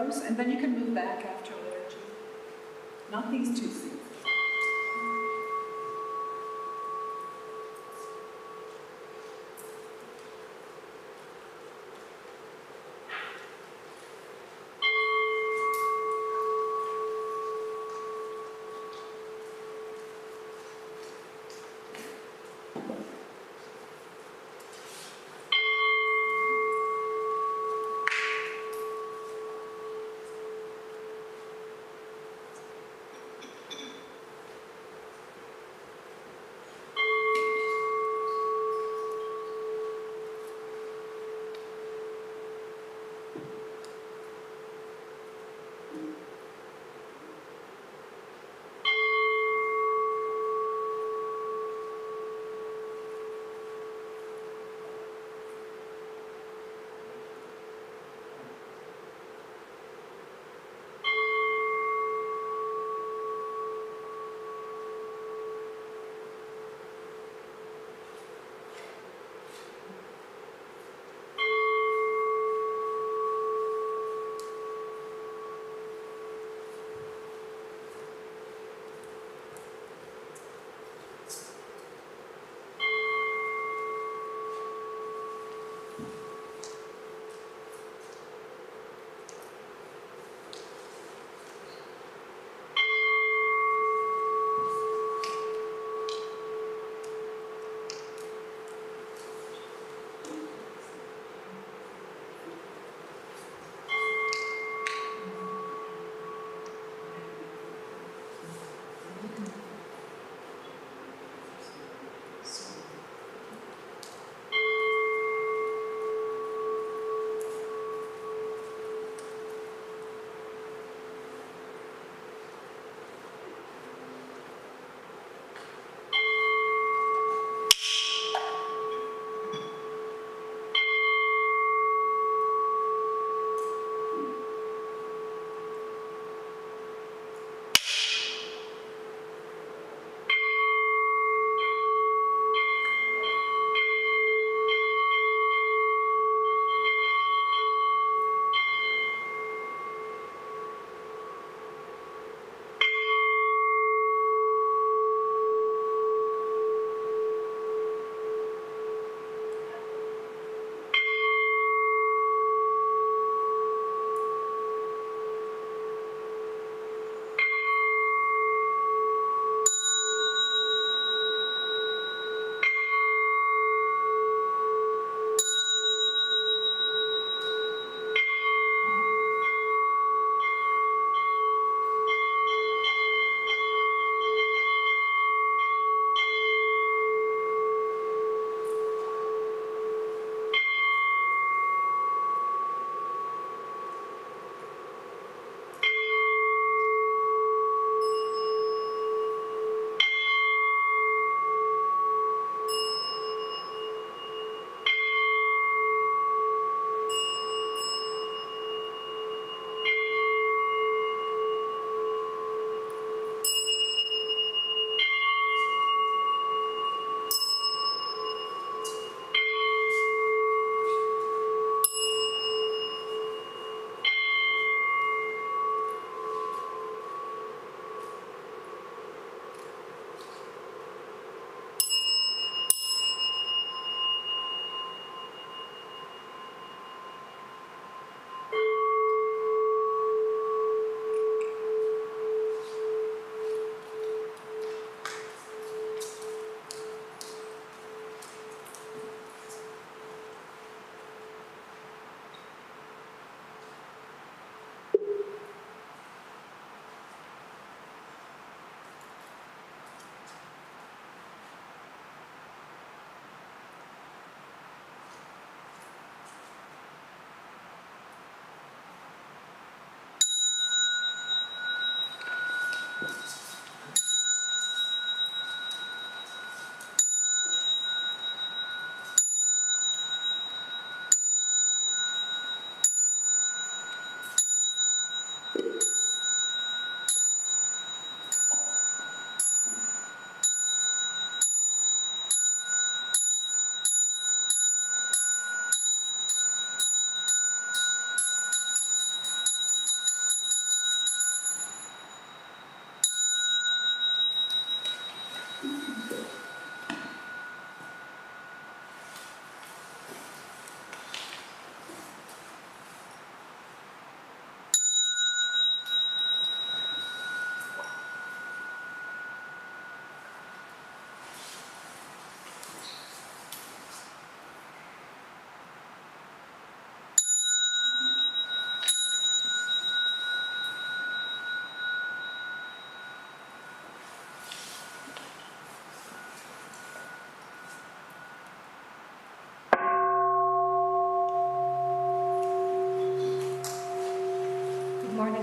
those, and then you can move back after liturgy. Not these two seats.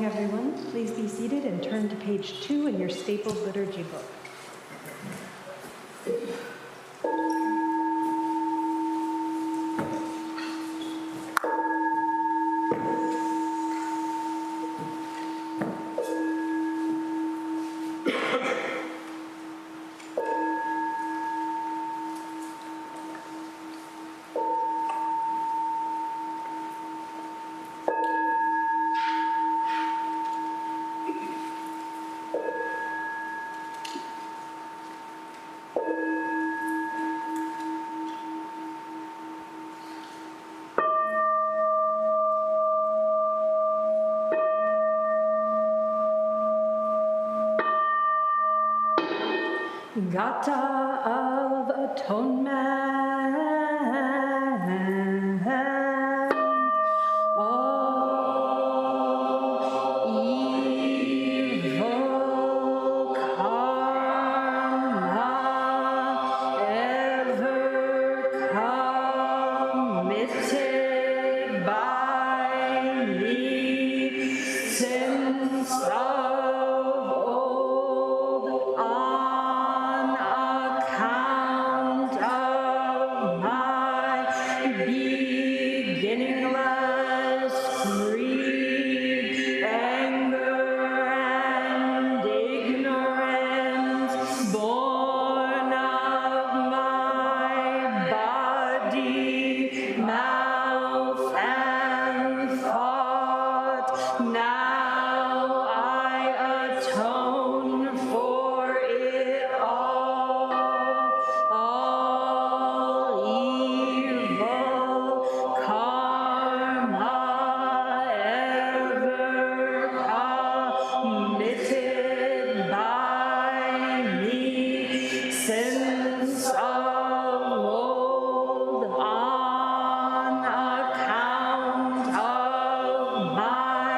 morning, everyone. Please be seated and turn to page 2 in your stapled liturgy book. Gata of Atonement, all evil karma ever committed by me since of old on account of my beginningless greed, anger, and ignorance, born of my body, mouth, and thought. Now I atone for it all evil karma ever committed by me since of old on account of my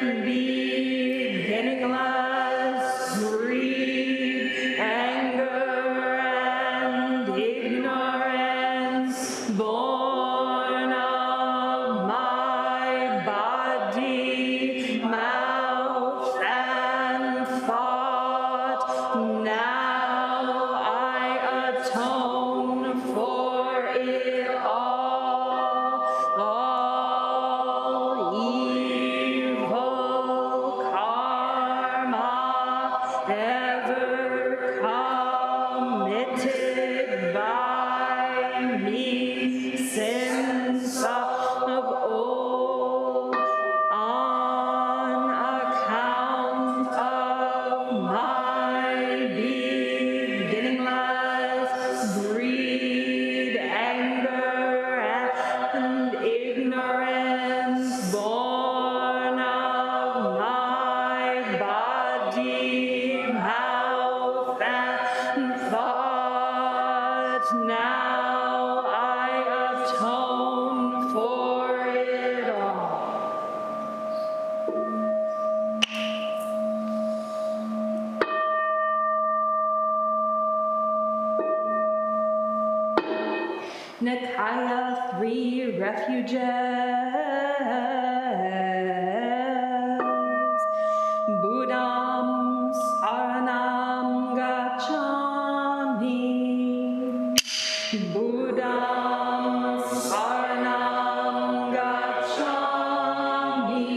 beginningless greed, anger, and ignorance, born of my body, mouth, and thought. Now I atone for it all evil karma ever committed by me since of old on account of my beginningless greed, anger, and ignorance, born of my body, mouth, and thought. Now I atone for it all. Nikaya 3 Refuges. Buddham Saranam Gacchami. Buddham Saranam Gacchami.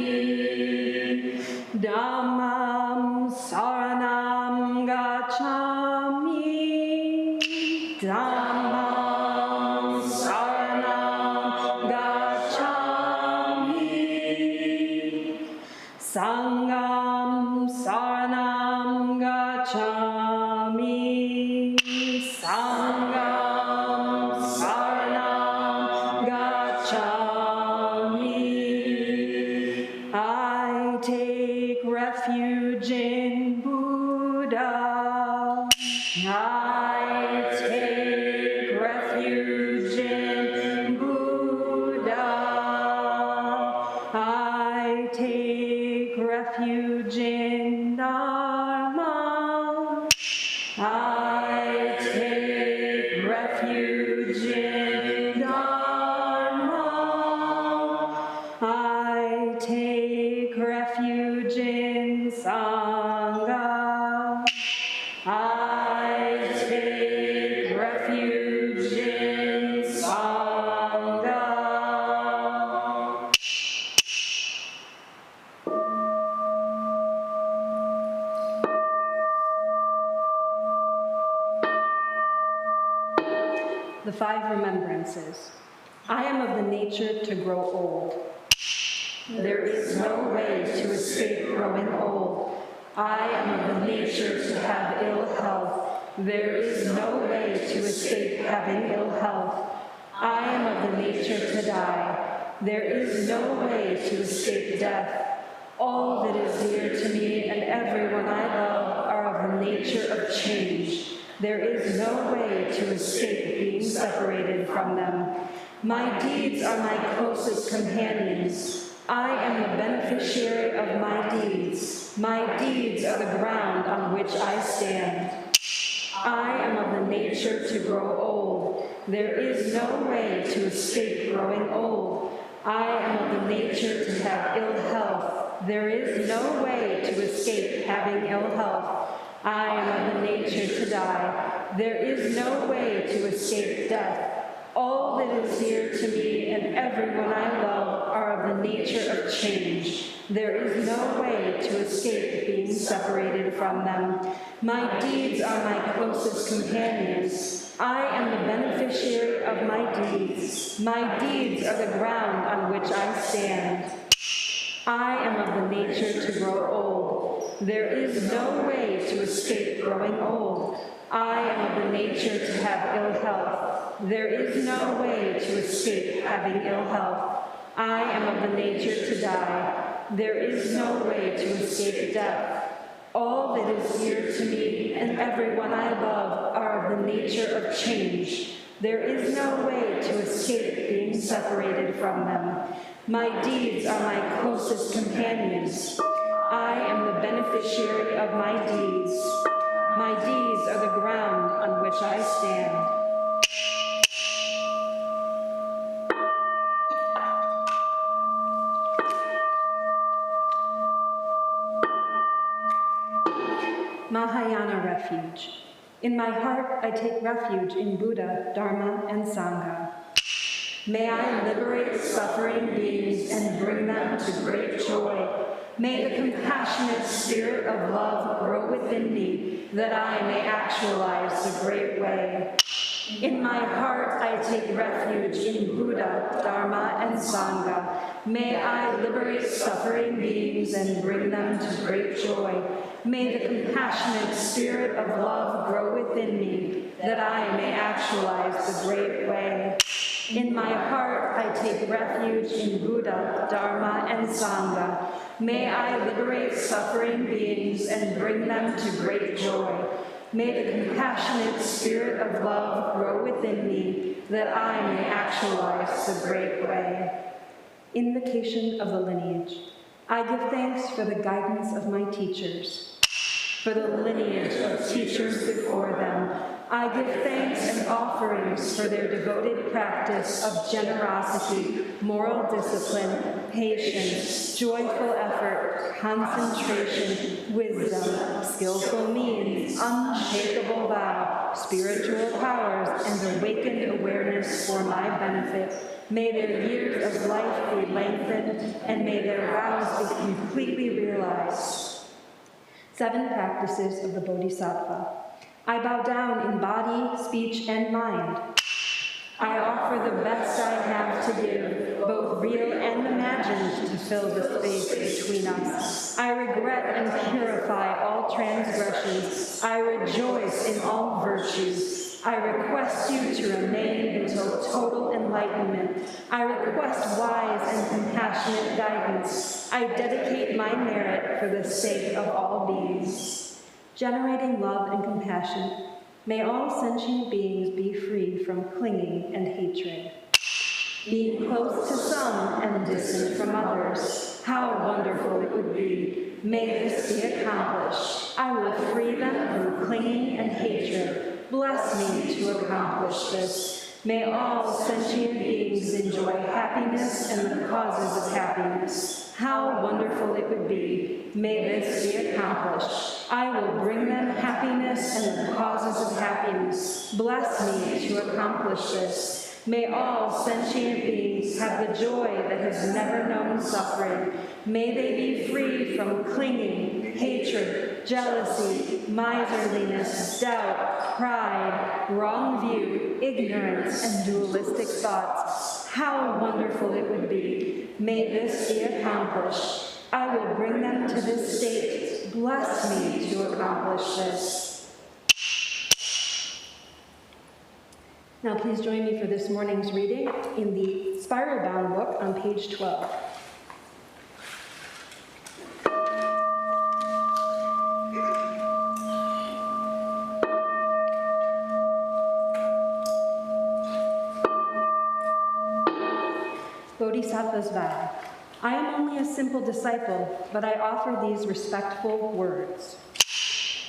Dhammam Saranam Gacchami. Dhammam Saranam Gacchami. Sangham Saranam Gacchami. Sangham Saranam Gacchami. I take refuge in Buddha. I take refuge in Buddha. I take refuge in Dharma. I take refuge in Dharma. I take refuge I take refuge in Sangha. The 5 remembrances. I am of the nature to grow old. There is no way to escape growing old. I am of the nature to have ill health. There is no way to escape having ill health. I am of the nature to die. There is no way to escape death. All that is dear to me and everyone I love are of the nature of change. There is no way to escape being separated from them. My deeds are my closest companions. I am the beneficiary of my deeds. My deeds are the ground on which I stand. I am of the nature to grow old. There is no way to escape growing old. I am of the nature to have ill health. There is no way to escape having ill health. I am of the nature to die. There is no way to escape death. All that is dear to me and everyone I love are of the nature of change. There is no way to escape being separated from them. My deeds are my closest companions. I am the beneficiary of my deeds. My deeds are the ground on which I stand. I am of the nature to grow old. There is no way to escape growing old. I am of the nature to have ill health. There is no way to escape having ill health. I am of the nature to die. There is no way to escape death. All that is dear to me and everyone I love are of the nature of change. There is no way to escape being separated from them. My deeds are my closest companions. I am the beneficiary of my deeds. My deeds are the ground on which I stand. Mahayana refuge. In my heart, I take refuge in Buddha, Dharma, and Sangha. May I liberate suffering beings and bring them to great joy. May the compassionate spirit of love grow within me, that I may actualize the great way. In my heart, I take refuge in Buddha, Dharma, and Sangha. May I liberate suffering beings and bring them to great joy. May the compassionate spirit of love grow within me, that I may actualize the great way. In my heart, I take refuge in Buddha, Dharma, and Sangha. May I liberate suffering beings and bring them to great joy. May the compassionate spirit of love grow within me, that I may actualize the great way. Invocation of the lineage. I give thanks for the guidance of my teachers, for the lineage of teachers before them. I give thanks and offerings for their devoted practice of generosity, moral discipline, patience, joyful effort, concentration, wisdom, skillful means, unshakable vow, spiritual powers, and awakened awareness for my benefit. May their years of life be lengthened, and may their vows be completely realized. 7 practices of the Bodhisattva. I bow down in body, speech, and mind. I offer the best I have to give, both real and imagined, to fill the space between us. I regret and purify all transgressions. I rejoice in all virtues. I request you to remain until total enlightenment. I request wise and compassionate guidance. I dedicate my merit for the sake of all beings. Generating love and compassion, may all sentient beings be free from clinging and hatred. Being close to some and distant from others, how wonderful it would be. May this be accomplished. I will free them from clinging and hatred. Bless me to accomplish this. May all sentient beings enjoy happiness and the causes of happiness. How wonderful it would be. May this be accomplished. I will bring them happiness and the causes of happiness. Bless me to accomplish this. May all sentient beings have the joy that has never known suffering. May they be free from clinging, hatred, jealousy, miserliness, doubt, pride, wrong view, ignorance, and dualistic thoughts. How wonderful it would be. May this be accomplished. I will bring them to this state. Bless me to accomplish this. Now please join me for this morning's reading in the spiral-bound book on page 12. Bodhisattva's vow. I am only a simple disciple, but I offer these respectful words.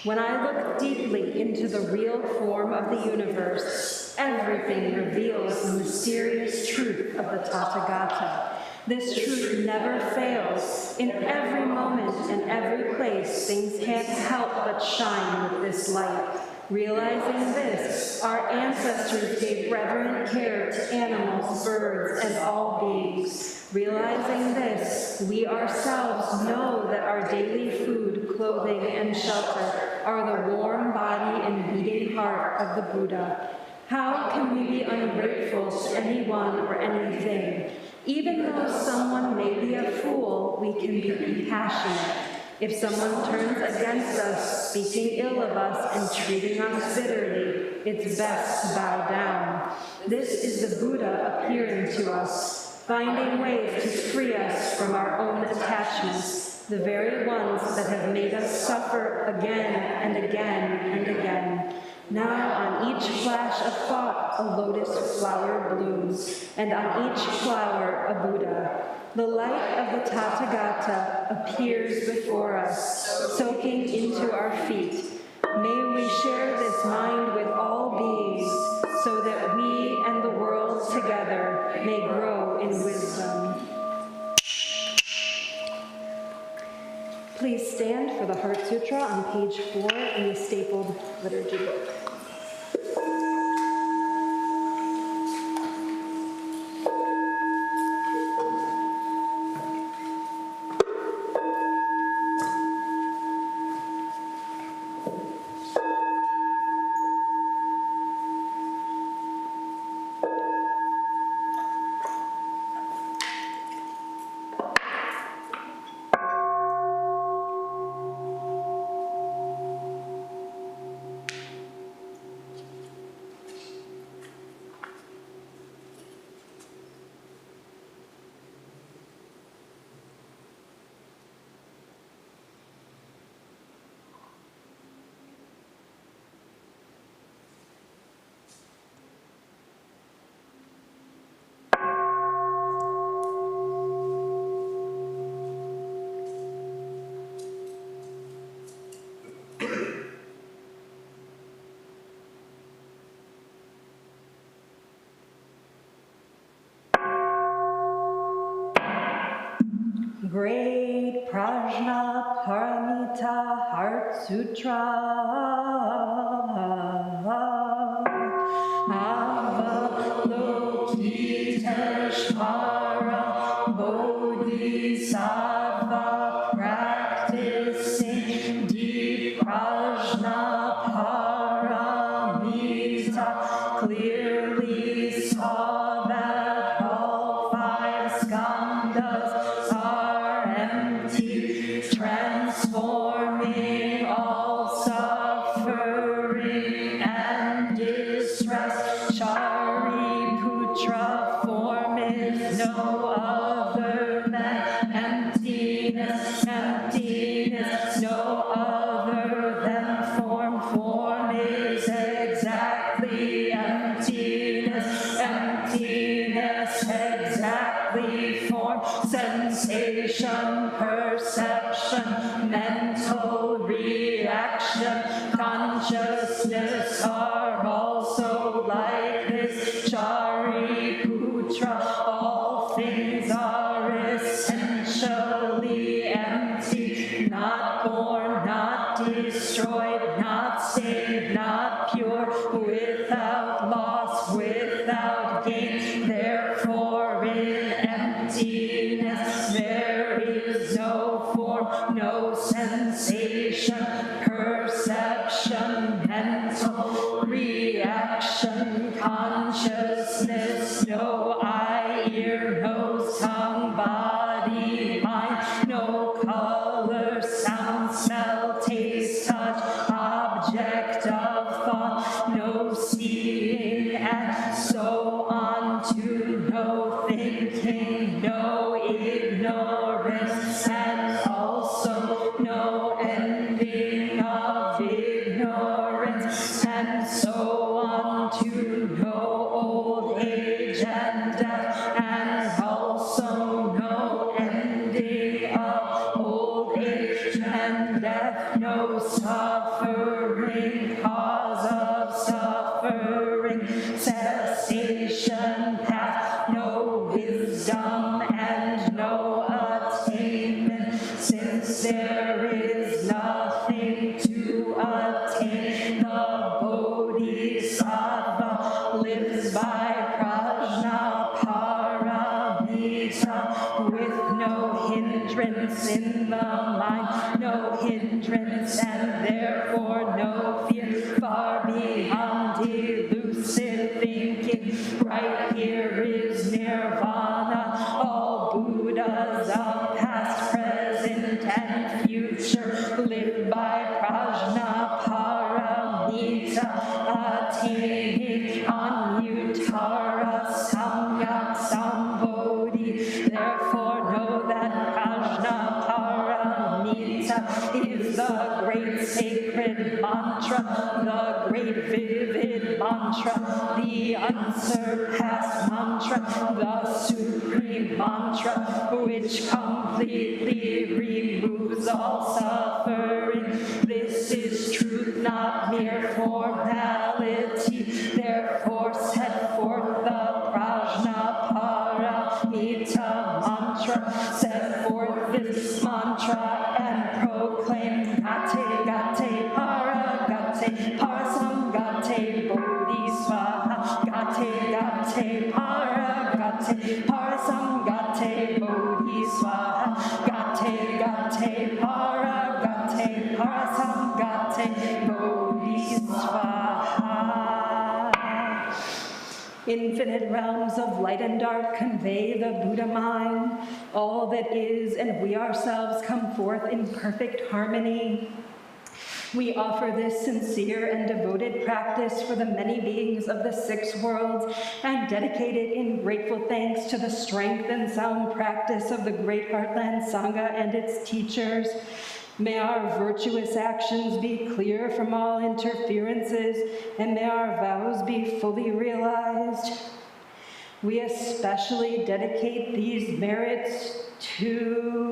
When I look deeply into the real form of the universe, everything reveals the mysterious truth of the Tathagata. This truth never fails. In every moment and every place, things can't help but shine with this light. Realizing this, our ancestors gave reverent care to animals, birds, and all beings. Realizing this, we ourselves know that our daily food, clothing, and shelter are the warm body and beating heart of the Buddha. How can we be ungrateful to anyone or anything? Even though someone may be a fool, we can be compassionate. If someone turns against us, speaking ill of us and treating us bitterly, it's best to bow down. This is the Buddha appearing to us, finding ways to free us from our own attachments, the very ones that have made us suffer again and again and again. Now on each flash of thought, a lotus flower blooms, and on each flower, a Buddha. The light of the Tathagata appears before us, soaking into our feet. May we share this mind with all beings, so that we and the world together may grow in wisdom. Please stand for the Heart Sutra on page 4 in the stapled liturgy book. Great Prajna Paramita Heart Sutra Avalokiteshvara Bodhisattva practicing deep Prajna Paramita clearly saw that all 5 skandhas transforming all suffering and distress. Shariputra form is no other than emptiness, emptiness, no other than form. Form is exactly emptiness, emptiness, exactly form. Sensation, perception, mental reaction, consciousness are also like this. Shariputra, all things are essentially empty, not born, not destroyed. direct of thought, no seeing, and so on to no thinking, no ignorance, and also no ending of ignorance, and so on to no old age and death, and also no ending of old age and death, no suffering, cause of suffering, cessation, path, no wisdom, and no attainment, since there is nothing to attain. The Bodhisattva lives by prajna paramita, with no hindrance in the mind, no hindrance, and therefore no fear, far beyond elusive thinking. Right here is nirvana, all Buddhas of past, present, and future live by prajna paramita, attaining Anutara Samyak Sambodhi. Therefore know that prajna paramita is the great sacred mantra, the great vivid mantra, the unsurpassed mantra, the supreme mantra, which completely removes all suffering. This is truth, not mere formality. Therefore set forth the prajna paramita mantra, set forth this mantra and proclaim gate, gate, para, gate, parasamgate, bodhisvaha, gate, gate, para, gate, parasamgate, bodhisvaha, gate, gate, para, gate, parasamgate, bodhisvaha. Infinite realms of light and dark convey the Buddha mind. All that is and we ourselves come forth in perfect harmony. We offer this sincere and devoted practice for the many beings of the 6 worlds and dedicate it in grateful thanks to the strength and sound practice of the Great Heartland Sangha and its teachers. May our virtuous actions be clear from all interferences, and may our vows be fully realized. We especially dedicate these merits to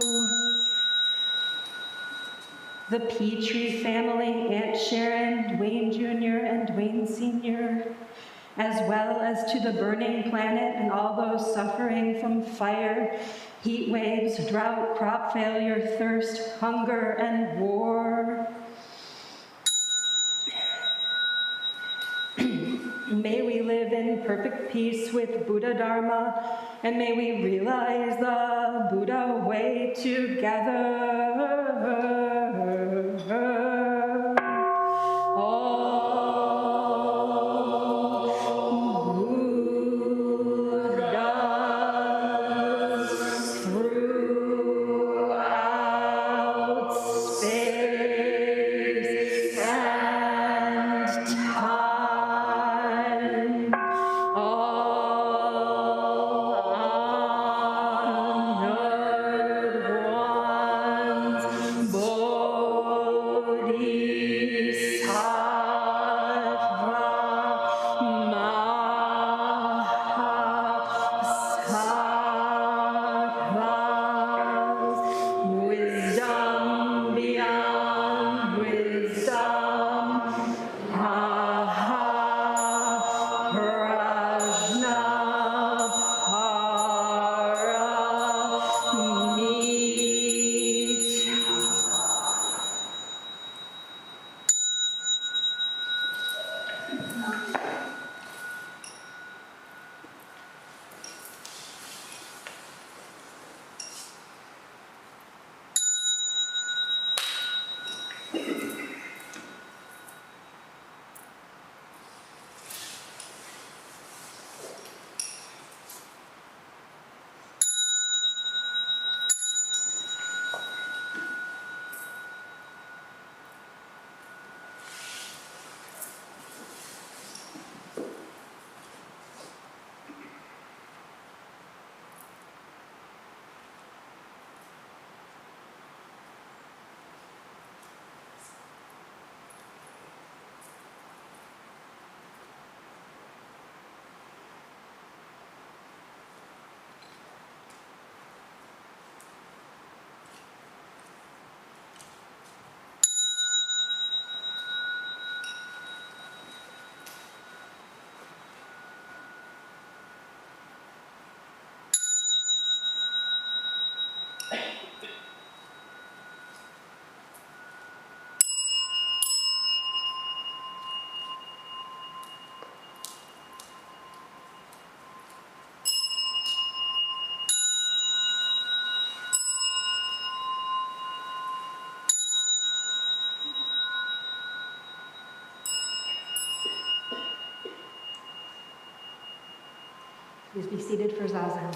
the Petrie family, Aunt Sharon, Dwayne Jr. and Dwayne Sr., as well as to the burning planet and all those suffering from fire, heat waves, drought, crop failure, thirst, hunger, and war. May we live in perfect peace with Buddha Dharma, and may we realize the Buddha way together. Boy. Please be seated for Zazen.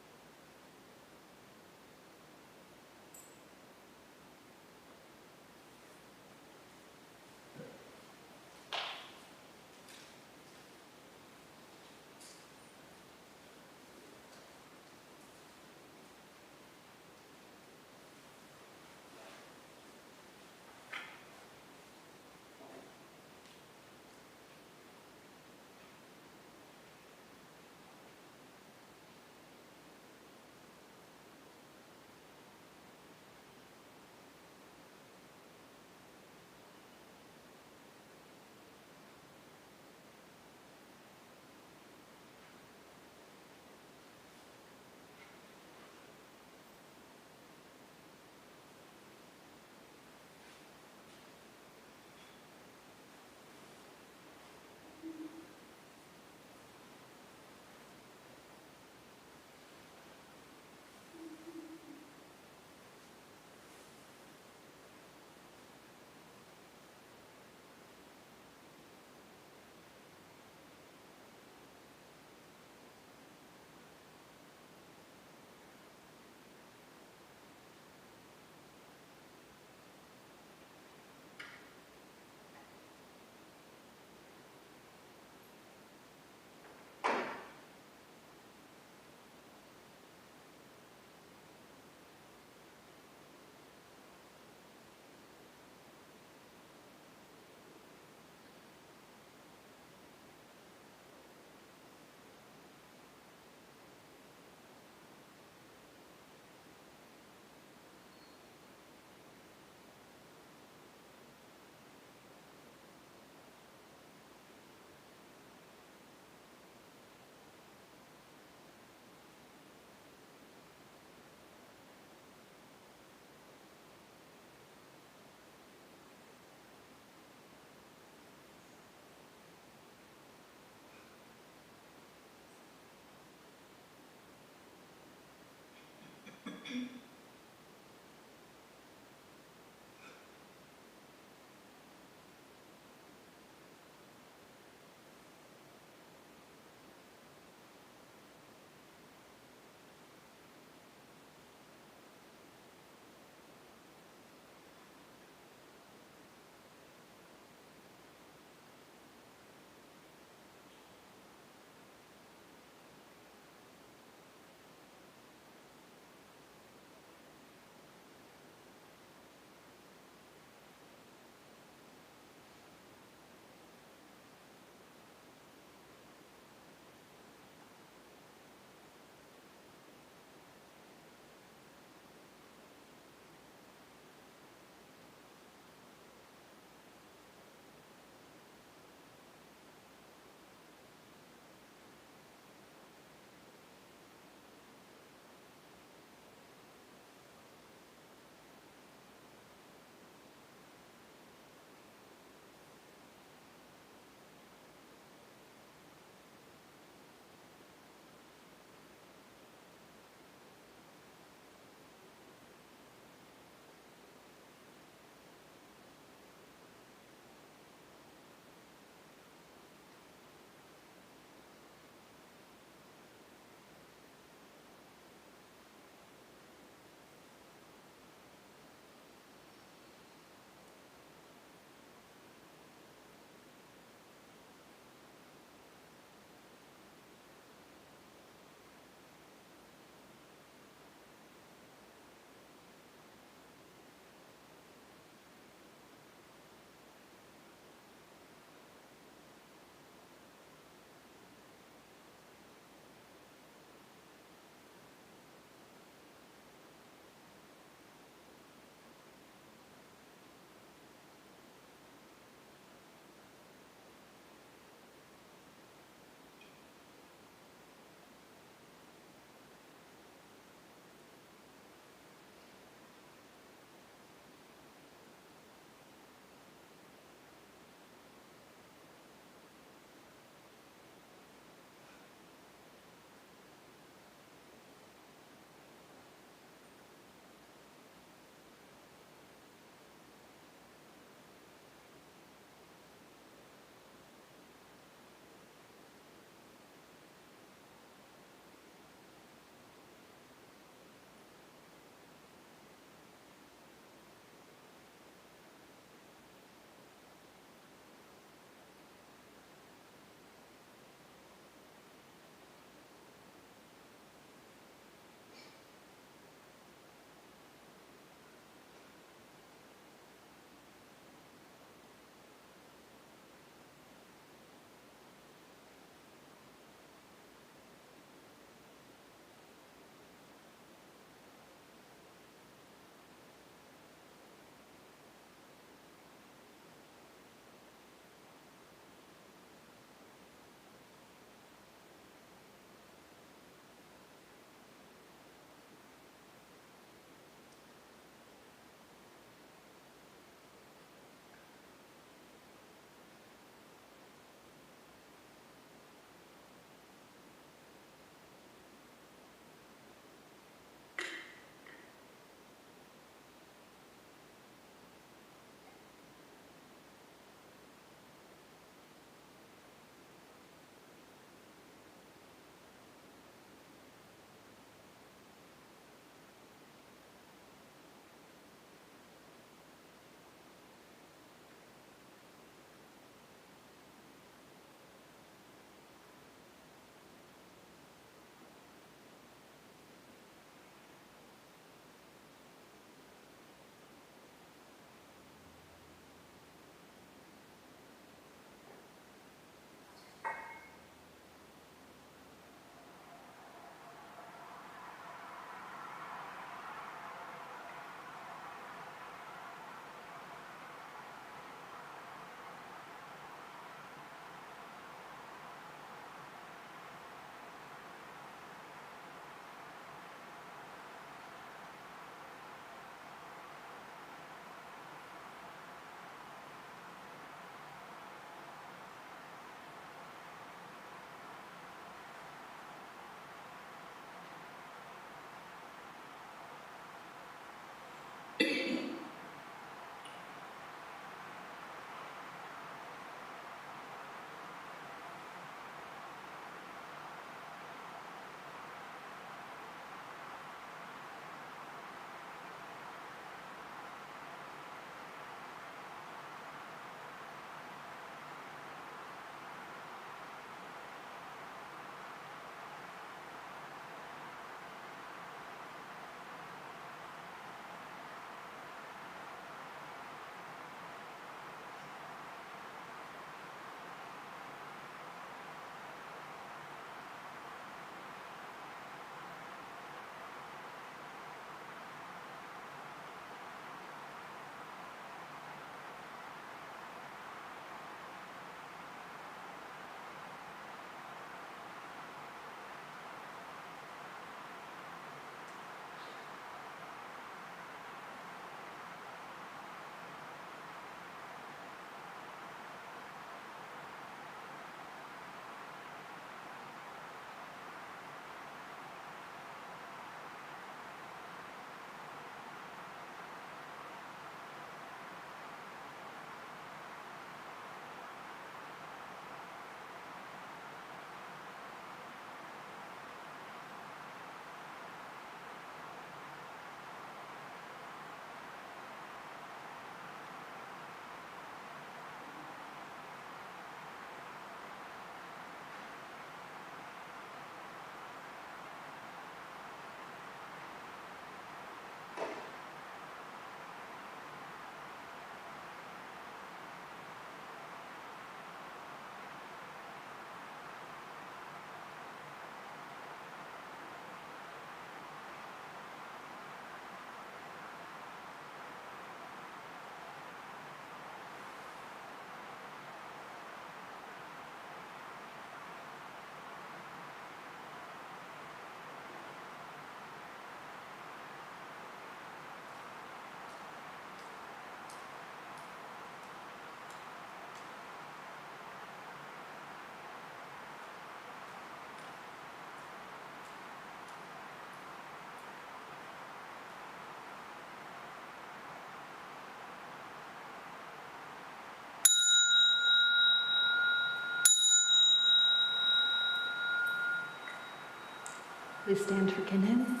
Please stand for Kinhin.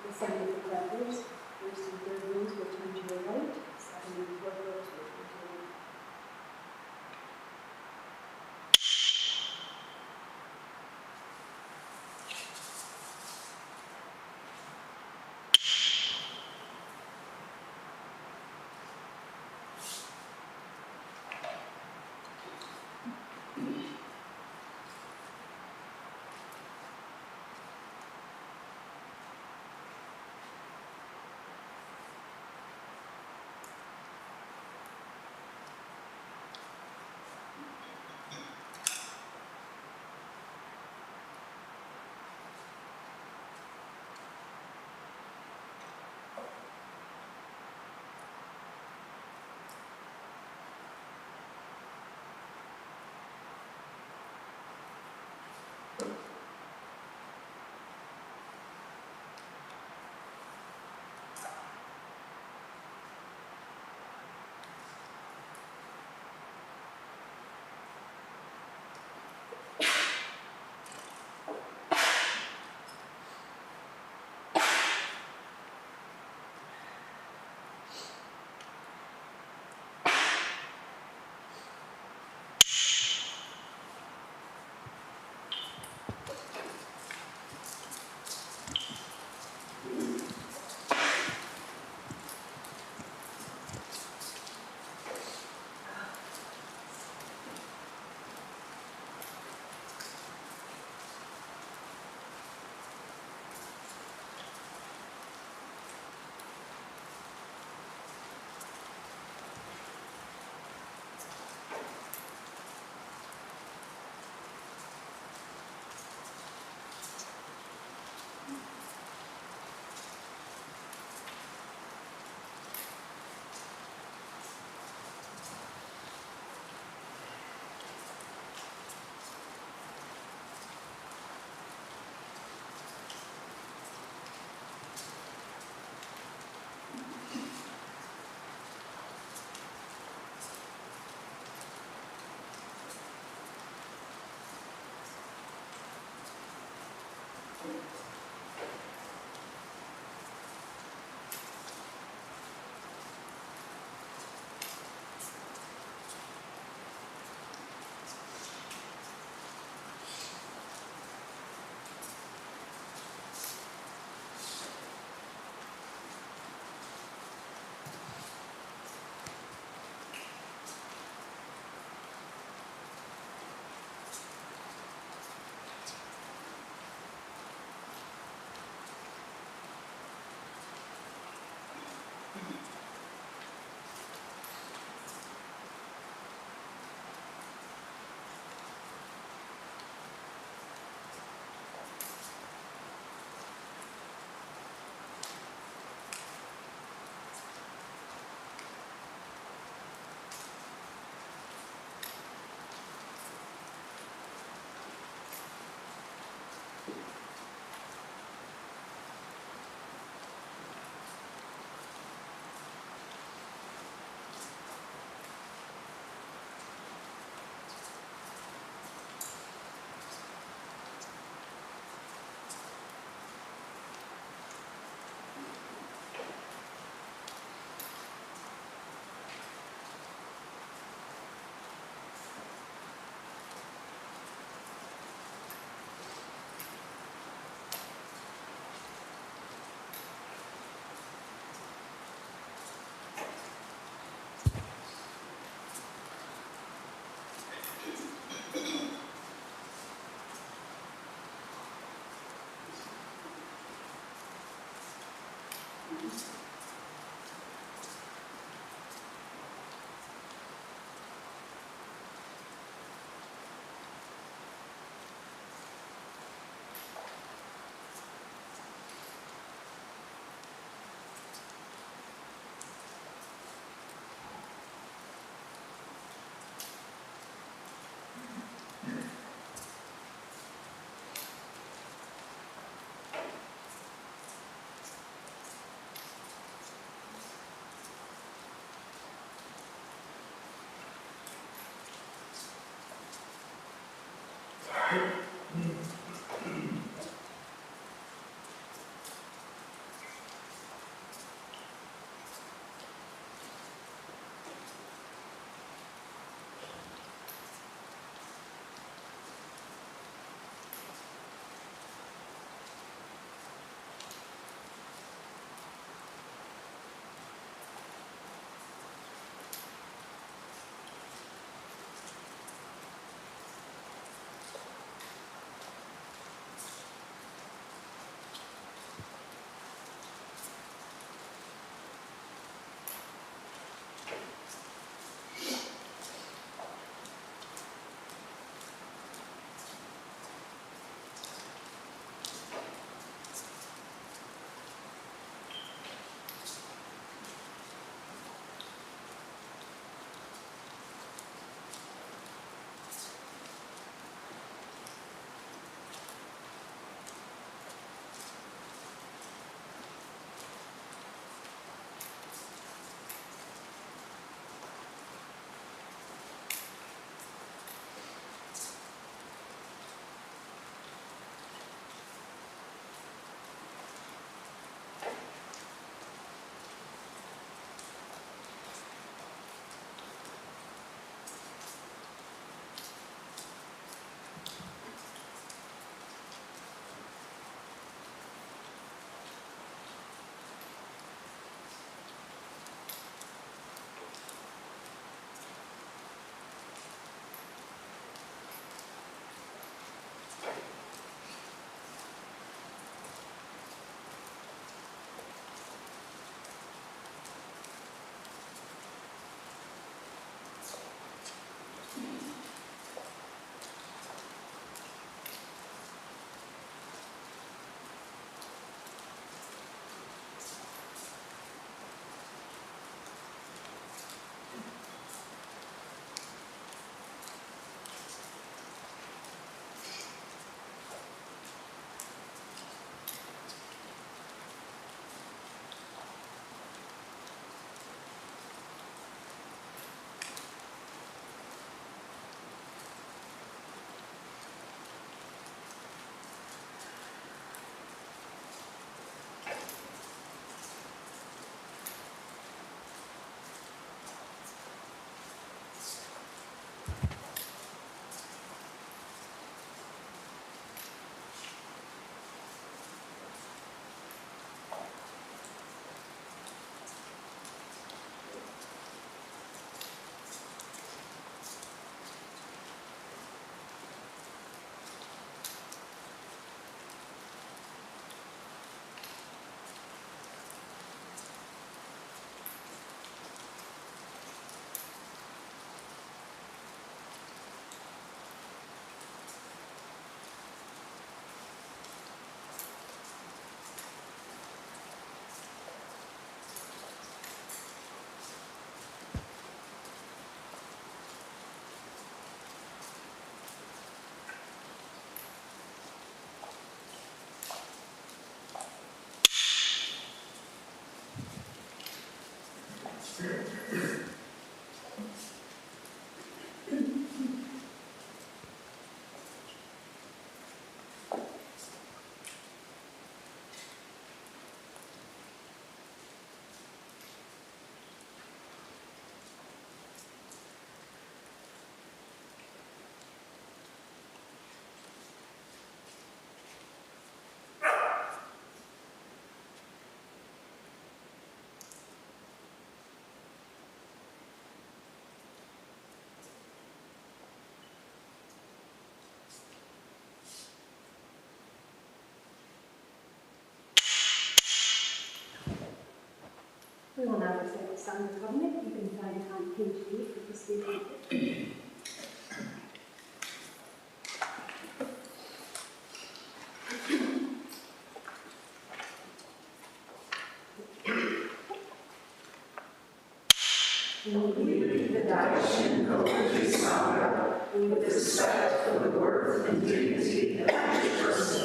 The sign of the clappers, first and third rows will turn to your right, second and fourth rows will turn to your left. We will now recite the Song of Covenant. You can find it on page 8 of the statement. We, the Daishin Kokuji Sangha, with respect for the worth and dignity of each person,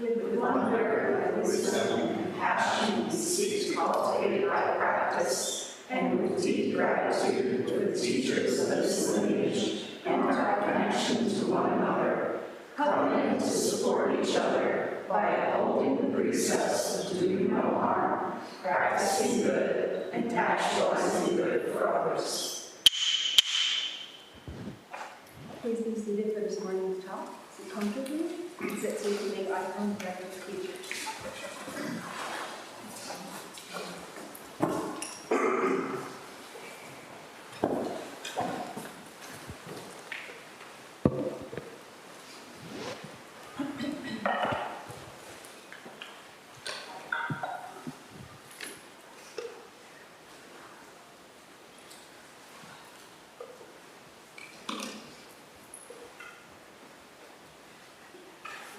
with wonder and wisdom and compassion we seek to cultivate by practice, and with deep gratitude for the teachers of this lineage and our connection to one another, covenant to support each other by upholding the precepts of doing no harm, practicing good, and actualizing good for others. Please be seated for this morning's talk. Sit comfortably and sit so you can make eye contact with the teachers.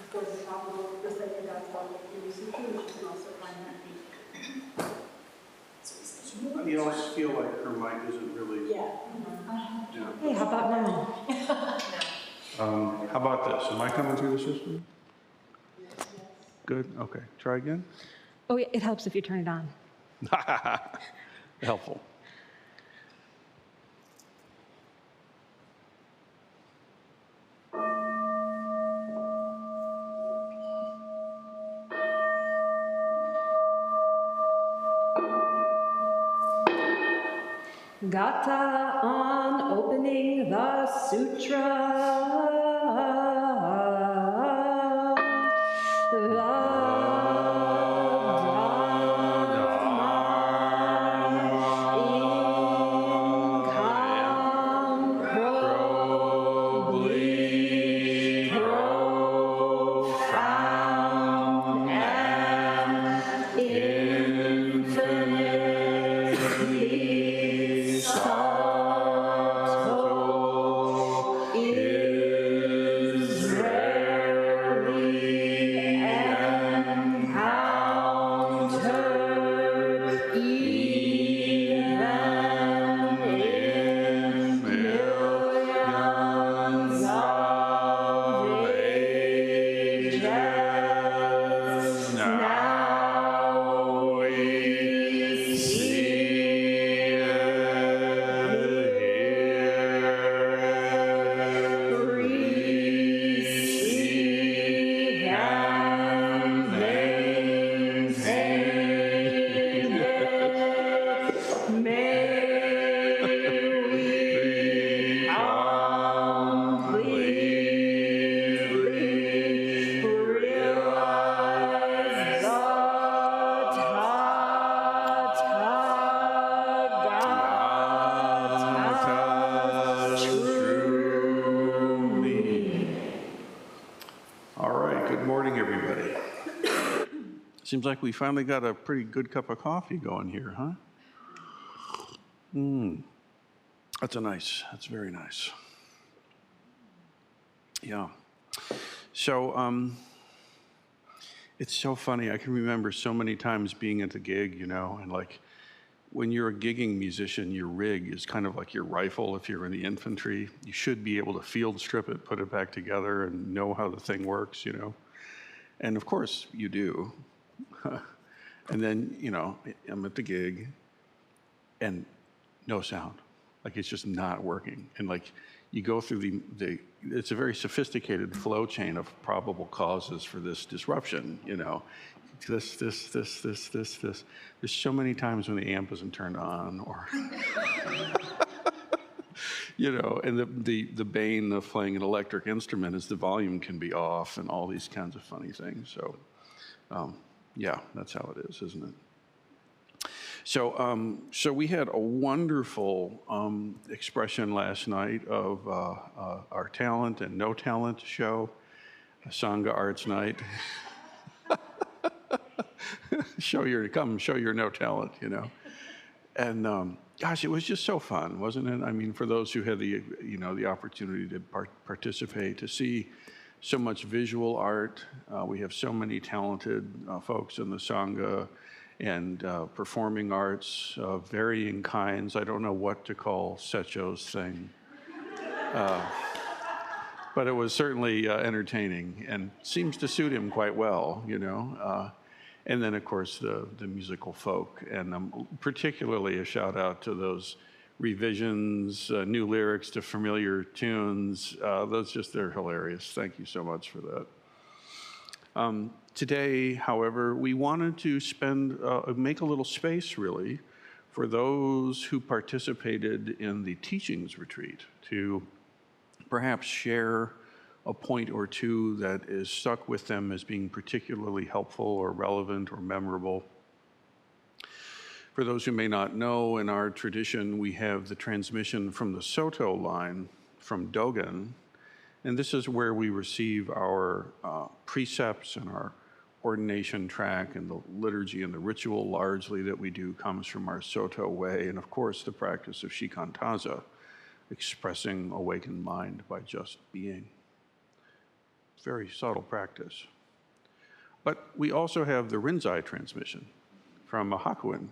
Of course, it's possible to recite the God's law in your sutra, which you can also find that page. You know, I just feel like her mic isn't really. Yeah. Yeah. Hey, how about now? How about this? Am I coming through the system? Good. Okay. Try again. Oh, yeah, it helps if you turn it on. Helpful. Gata on opening the sutra. Seems like we finally got a pretty good cup of coffee going here, huh? That's very nice. Yeah. So, it's so funny. I can remember so many times being at the gig, you know, and like when you're a gigging musician, your rig is kind of like your rifle if you're in the infantry. You should be able to field strip it, put it back together, and know how the thing works, you know. And of course, you do. And then, you know, I'm at the gig and no sound. Like it's just not working. And like you go through it's a very sophisticated flow chain of probable causes for this disruption, you know. This. There's so many times when the amp isn't turned on or, you know, and the bane of playing an electric instrument is the volume can be off and all these kinds of funny things. So, yeah, that's how it is, isn't it? So we had a wonderful expression last night of our talent and no talent show, a Sangha Arts Night. Show your no talent, you know. And gosh, it was just so fun, wasn't it? I mean, for those who had the opportunity to participate, to see so much visual art. We have so many talented folks in the Sangha and performing arts of varying kinds. I don't know what to call Secho's thing. But it was certainly entertaining and seems to suit him quite well, And then, of course, the musical folk. And particularly a shout out to those revisions, new lyrics to familiar tunes. They're hilarious. Thank you so much for that. Today, however, we wanted to make a little space, really, for those who participated in the teachings retreat to perhaps share a point or two that is stuck with them as being particularly helpful or relevant or memorable. For those who may not know, in our tradition, we have the transmission from the Soto line from Dogen, and this is where we receive our precepts and our ordination track, and the liturgy and the ritual largely that we do comes from our Soto way, and of course the practice of shikantaza, expressing awakened mind by just being. Very subtle practice. But we also have the Rinzai transmission from Hakuin,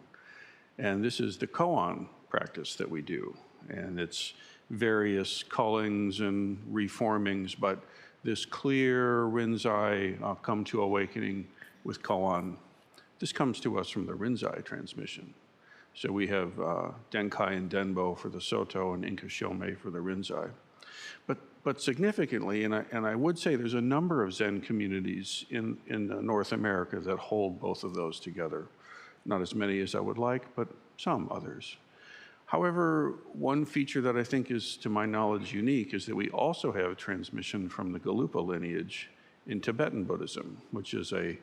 and this is the koan practice that we do, and it's various cullings and reformings, but this clear Rinzai come to awakening with koan. This comes to us from the Rinzai transmission. So we have Denkai and Denbo for the Soto and Inka Shomei for the Rinzai. But significantly, and I would say there's a number of Zen communities in North America that hold both of those together. Not as many as I would like, but some others. However, one feature that I think is, to my knowledge, unique is that we also have transmission from the Gelugpa lineage in Tibetan Buddhism, which is a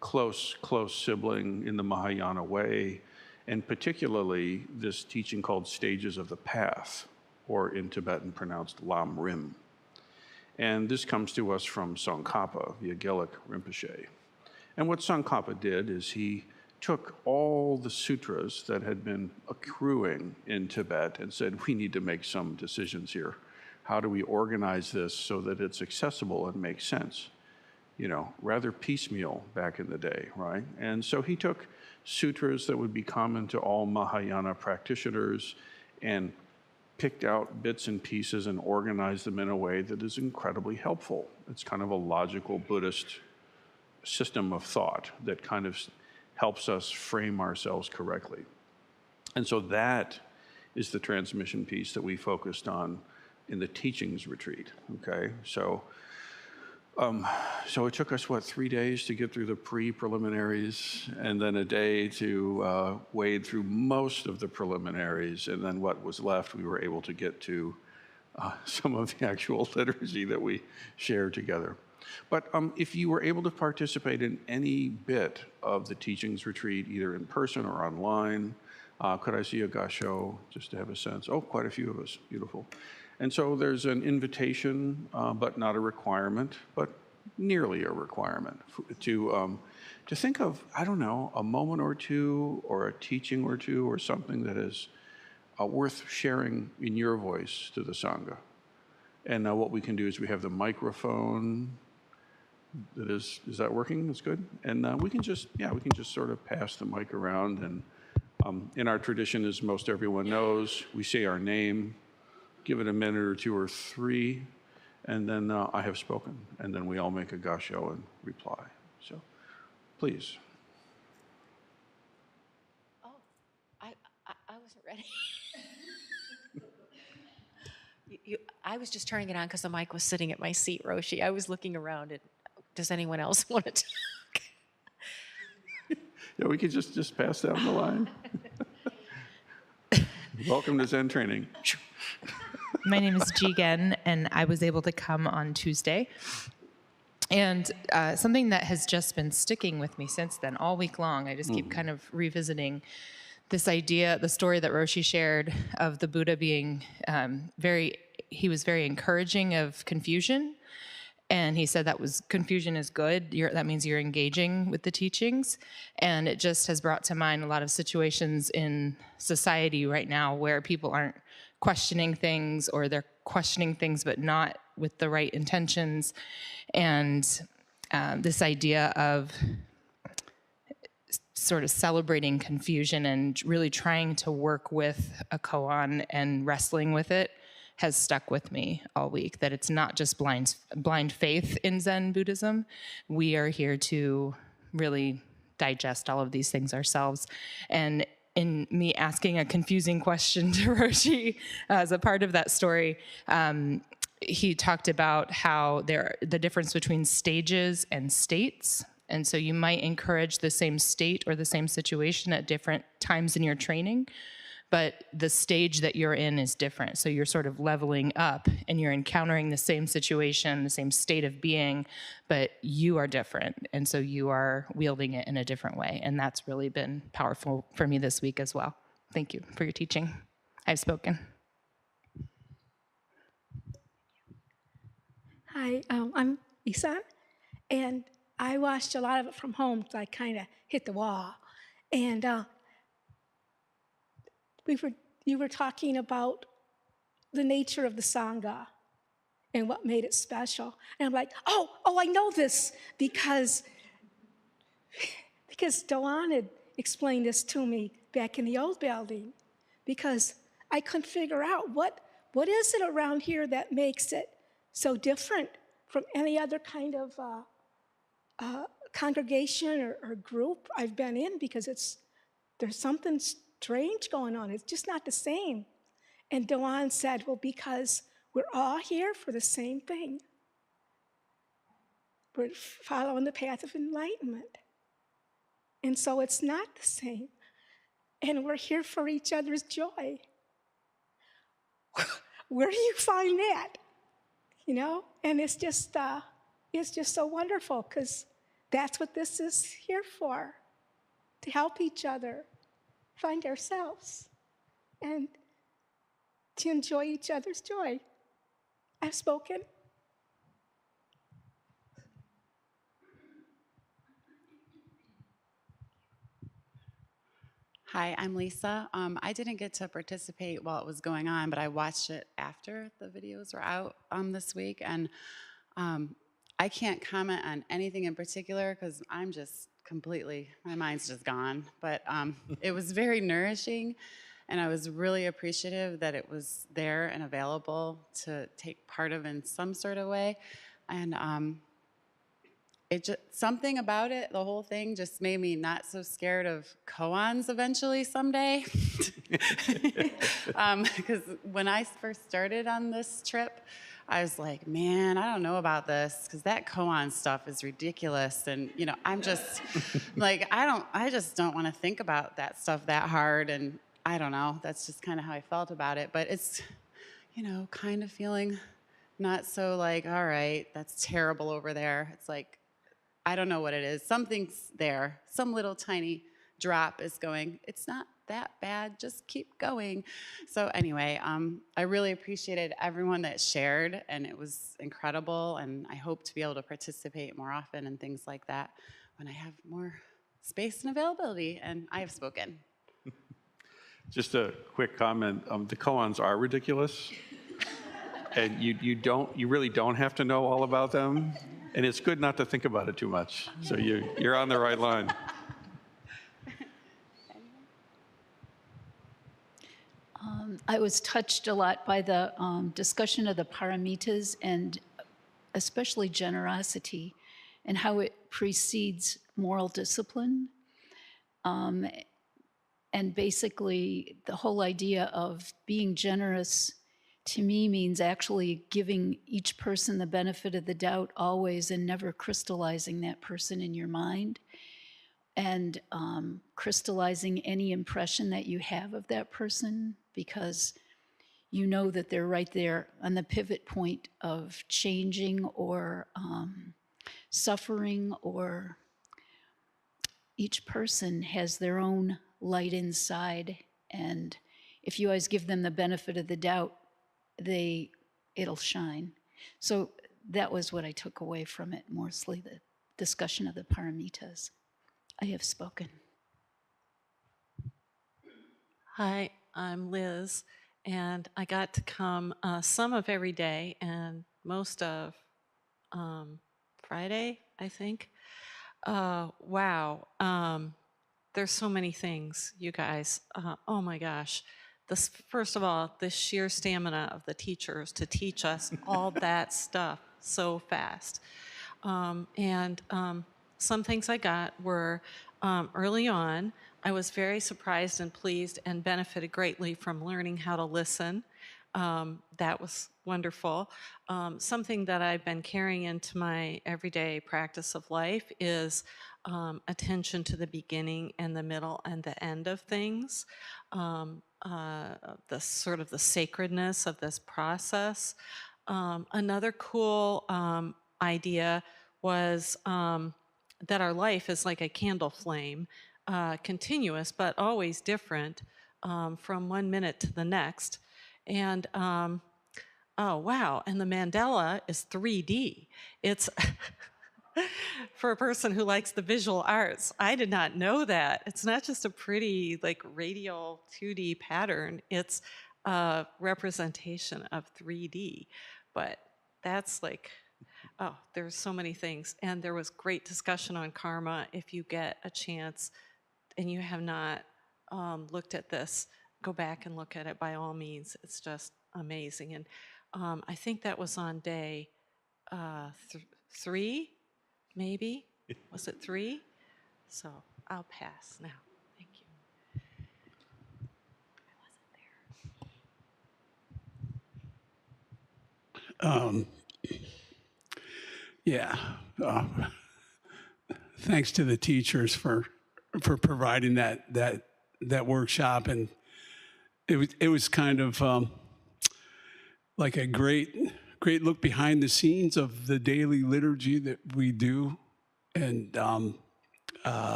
close sibling in the Mahayana way, and particularly this teaching called Stages of the Path, or in Tibetan pronounced Lam Rim. And this comes to us from Tsongkhapa, the Agelic Rinpoche. And what Tsongkhapa did is he took all the sutras that had been accruing in Tibet and said, we need to make some decisions here. How do we organize this so that it's accessible and makes sense? Rather piecemeal back in the day, right? And so he took sutras that would be common to all Mahayana practitioners and picked out bits and pieces and organized them in a way that is incredibly helpful. It's kind of a logical Buddhist system of thought that kind of helps us frame ourselves correctly. And so that is the transmission piece that we focused on in the teachings retreat, okay? So it took us, 3 days to get through the pre-preliminaries, and then a day to wade through most of the preliminaries, and then what was left, we were able to get to some of the actual liturgy that we shared together. But if you were able to participate in any bit of the teachings retreat, either in person or online, could I see a gasho, just to have a sense? Oh, quite a few of us, beautiful. And so there's an invitation, but not a requirement, but nearly a requirement to think of, I don't know, a moment or two or a teaching or two or something that is worth sharing in your voice to the Sangha. And now what we can do is we have the microphone. Is that working? That's good. And we can just sort of pass the mic around. And in our tradition, as most everyone knows, we say our name, give it a minute or two or three, and then I have spoken, and then we all make a gasho and reply. So, please. Oh, I wasn't ready. I was just turning it on because the mic was sitting at my seat, Roshi. I was looking around. Does anyone else want to talk? Yeah, we could just pass down the line. Welcome to Zen training. My name is Jigen, and I was able to come on Tuesday. And something that has just been sticking with me since then, all week long, I just keep kind of revisiting this idea, the story that Roshi shared of the Buddha being he was very encouraging of confusion. And he said confusion is good. That means you're engaging with the teachings. And it just has brought to mind a lot of situations in society right now where people aren't questioning things, or they're questioning things but not with the right intentions. And this idea of sort of celebrating confusion and really trying to work with a koan and wrestling with it has stuck with me all week, that it's not just blind faith in Zen Buddhism. We are here to really digest all of these things ourselves. And in me asking a confusing question to Roshi as a part of that story, he talked about how the difference between stages and states. And so you might encourage the same state or the same situation at different times in your training, but the stage that you're in is different. So you're sort of leveling up and you're encountering the same situation, the same state of being, but you are different. And so you are wielding it in a different way. And that's really been powerful for me this week as well. Thank you for your teaching. I've spoken. Hi, I'm Isan, and I watched a lot of it from home, so I kind of hit the wall. And you were talking about the nature of the Sangha and what made it special. And I'm like, oh, I know this because Doan had explained this to me back in the old building, because I couldn't figure out what is it around here that makes it so different from any other kind of congregation or group I've been in, because there's something strange going on. It's just not the same. And Doan said, well, because we're all here for the same thing. We're following the path of enlightenment. And so it's not the same. And we're here for each other's joy. Where do you find that? You know? And it's just so wonderful, because that's what this is here for, to help each other find ourselves and to enjoy each other's joy. I've spoken. Hi, I'm Lisa. I didn't get to participate while it was going on, but I watched it after the videos were out this week. And I can't comment on anything in particular because I'm just my mind's just gone. But it was very nourishing, and I was really appreciative that it was there and available to take part of in some sort of way. And something about it, the whole thing, just made me not so scared of koans eventually someday. Because when I first started on this trip, I was like, man, I don't know about this, because that koan stuff is ridiculous. And, I'm just like, I just don't want to think about that stuff that hard. And I don't know, that's just kind of how I felt about it. But it's, kind of feeling not so like, all right, that's terrible over there. It's like, I don't know what it is. Something's there. Some little tiny drop is going, it's not that bad, just keep going. So anyway, I really appreciated everyone that shared, and it was incredible, and I hope to be able to participate more often and things like that when I have more space and availability, and I have spoken. Just a quick comment. The koans are ridiculous, and you really don't have to know all about them, and it's good not to think about it too much. So you're on the right line. I was touched a lot by the discussion of the paramitas, and especially generosity, and how it precedes moral discipline. And basically, the whole idea of being generous, to me, means actually giving each person the benefit of the doubt always, and never crystallizing that person in your mind, and crystallizing any impression that you have of that person, because you know that they're right there on the pivot point of changing or suffering, or each person has their own light inside, and if you always give them the benefit of the doubt, it'll shine. So that was what I took away from it, mostly the discussion of the paramitas. I have spoken. Hi, I'm Liz, and I got to come some of every day and most of Friday, I think. Wow, there's so many things, you guys. Oh my gosh. This, first of all, the sheer stamina of the teachers to teach us all that stuff so fast. Some things I got were early on, I was very surprised and pleased and benefited greatly from learning how to listen. That was wonderful. Something that I've been carrying into my everyday practice of life is attention to the beginning and the middle and the end of things. The sort of the sacredness of this process. Another cool idea was that our life is like a candle flame, continuous but always different from 1 minute to the next. And oh wow, and the mandala is 3D. It's for a person who likes the visual arts. I did not know that. It's not just a pretty like radial 2D pattern, it's a representation of 3D. But that's like, oh, there's so many things. And there was great discussion on karma. If you get a chance and you have not looked at this, go back and look at it by all means. It's just amazing. And I think that was on day 3, maybe? Was it 3? So I'll pass now. Thank you. I wasn't there. Yeah. Thanks to the teachers for providing that workshop, and it was kind of like a great look behind the scenes of the daily liturgy that we do, and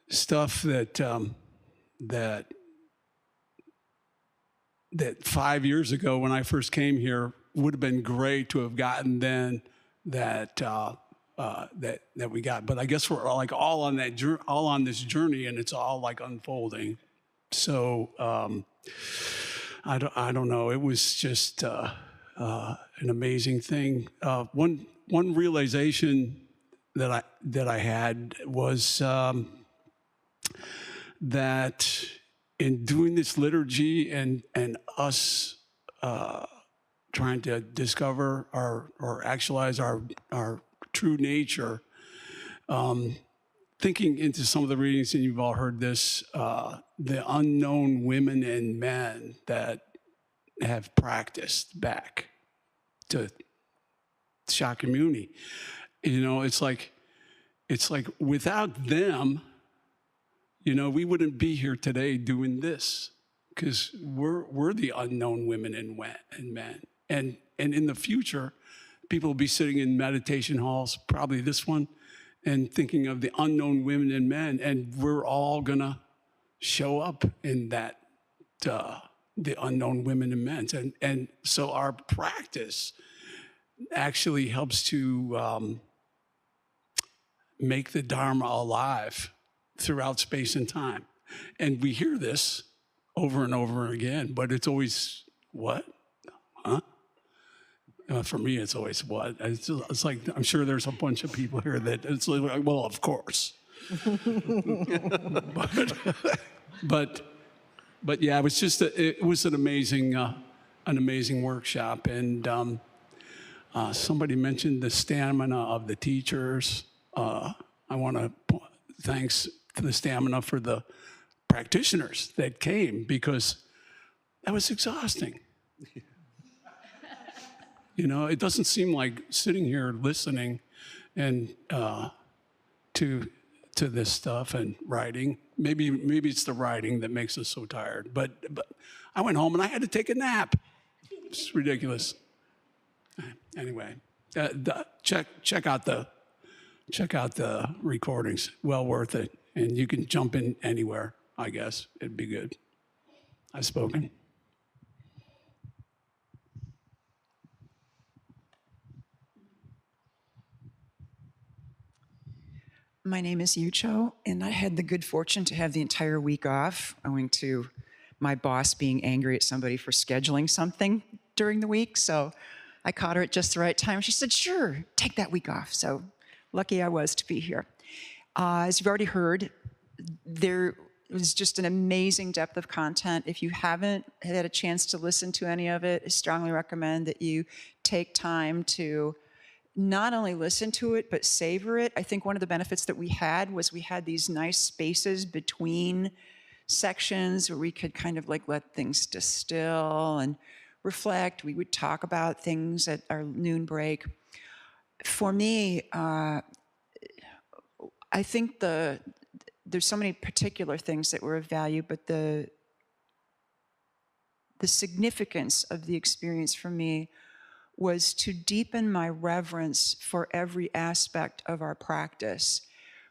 stuff that 5 years ago when I first came here would have been great to have gotten then that we got. But I guess we're all on this journey, and it's all like unfolding. So I don't know. It was just an amazing thing. One realization that I had was that in doing this liturgy and us trying to discover or actualize our true nature, thinking into some of the readings, and you've all heard this, the unknown women and men that have practiced back to Shakyamuni. You know, it's like without them, you know, we wouldn't be here today doing this, because we're the unknown women and men. And in the future, people will be sitting in meditation halls, probably this one, and thinking of the unknown women and men, and we're all gonna show up in that, the unknown women and men. And so our practice actually helps to make the Dharma alive throughout space and time. And we hear this over and over again, but it's always, what? Huh? For me, it's always what? It's like, I'm sure there's a bunch of people here that it's like, well, of course. but yeah, it was just it was an amazing workshop. And somebody mentioned the stamina of the teachers. I want to thanks to the stamina for the practitioners that came, because that was exhausting. You know, it doesn't seem like sitting here listening and to this stuff and writing. Maybe it's the writing that makes us so tired. But I went home and I had to take a nap. It's ridiculous. Anyway, check out the recordings. Well worth it. And you can jump in anywhere, I guess. It'd be good. I've spoken. My name is Yucho, and I had the good fortune to have the entire week off, owing to my boss being angry at somebody for scheduling something during the week. So I caught her at just the right time. She said, sure, take that week off. So lucky I was to be here. As you've already heard, there was just an amazing depth of content. If you haven't had a chance to listen to any of it, I strongly recommend that you take time to not only listen to it, but savor it. I think one of the benefits that we had was we had these nice spaces between sections where we could kind of like let things distill and reflect. We would talk about things at our noon break. For me, I think there's so many particular things that were of value, but the significance of the experience for me was to deepen my reverence for every aspect of our practice.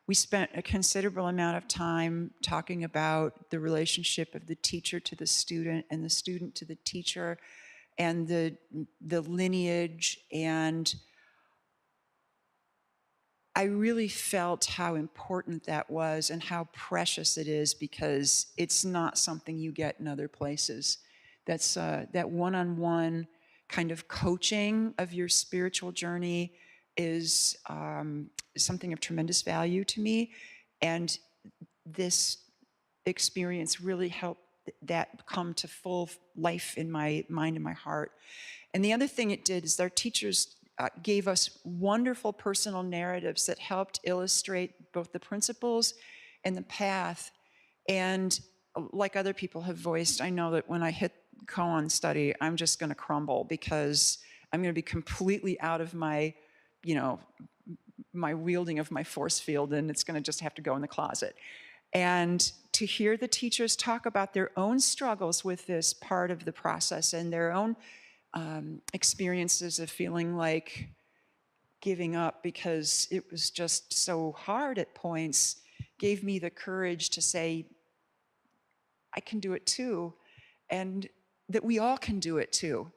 We spent a considerable amount of time talking about the relationship of the teacher to the student and the student to the teacher and the lineage. And I really felt how important that was and how precious it is, because it's not something you get in other places. That's that one-on-one kind of coaching of your spiritual journey is something of tremendous value to me. And this experience really helped that come to full life in my mind and my heart. And the other thing it did is our teachers gave us wonderful personal narratives that helped illustrate both the principles and the path. And like other people have voiced, I know that when I hit koan study, I'm just going to crumble, because I'm going to be completely out of my, my wielding of my force field, and it's going to just have to go in the closet. And to hear the teachers talk about their own struggles with this part of the process and their own experiences of feeling like giving up because it was just so hard at points, gave me the courage to say, I can do it too, and that we all can do it too.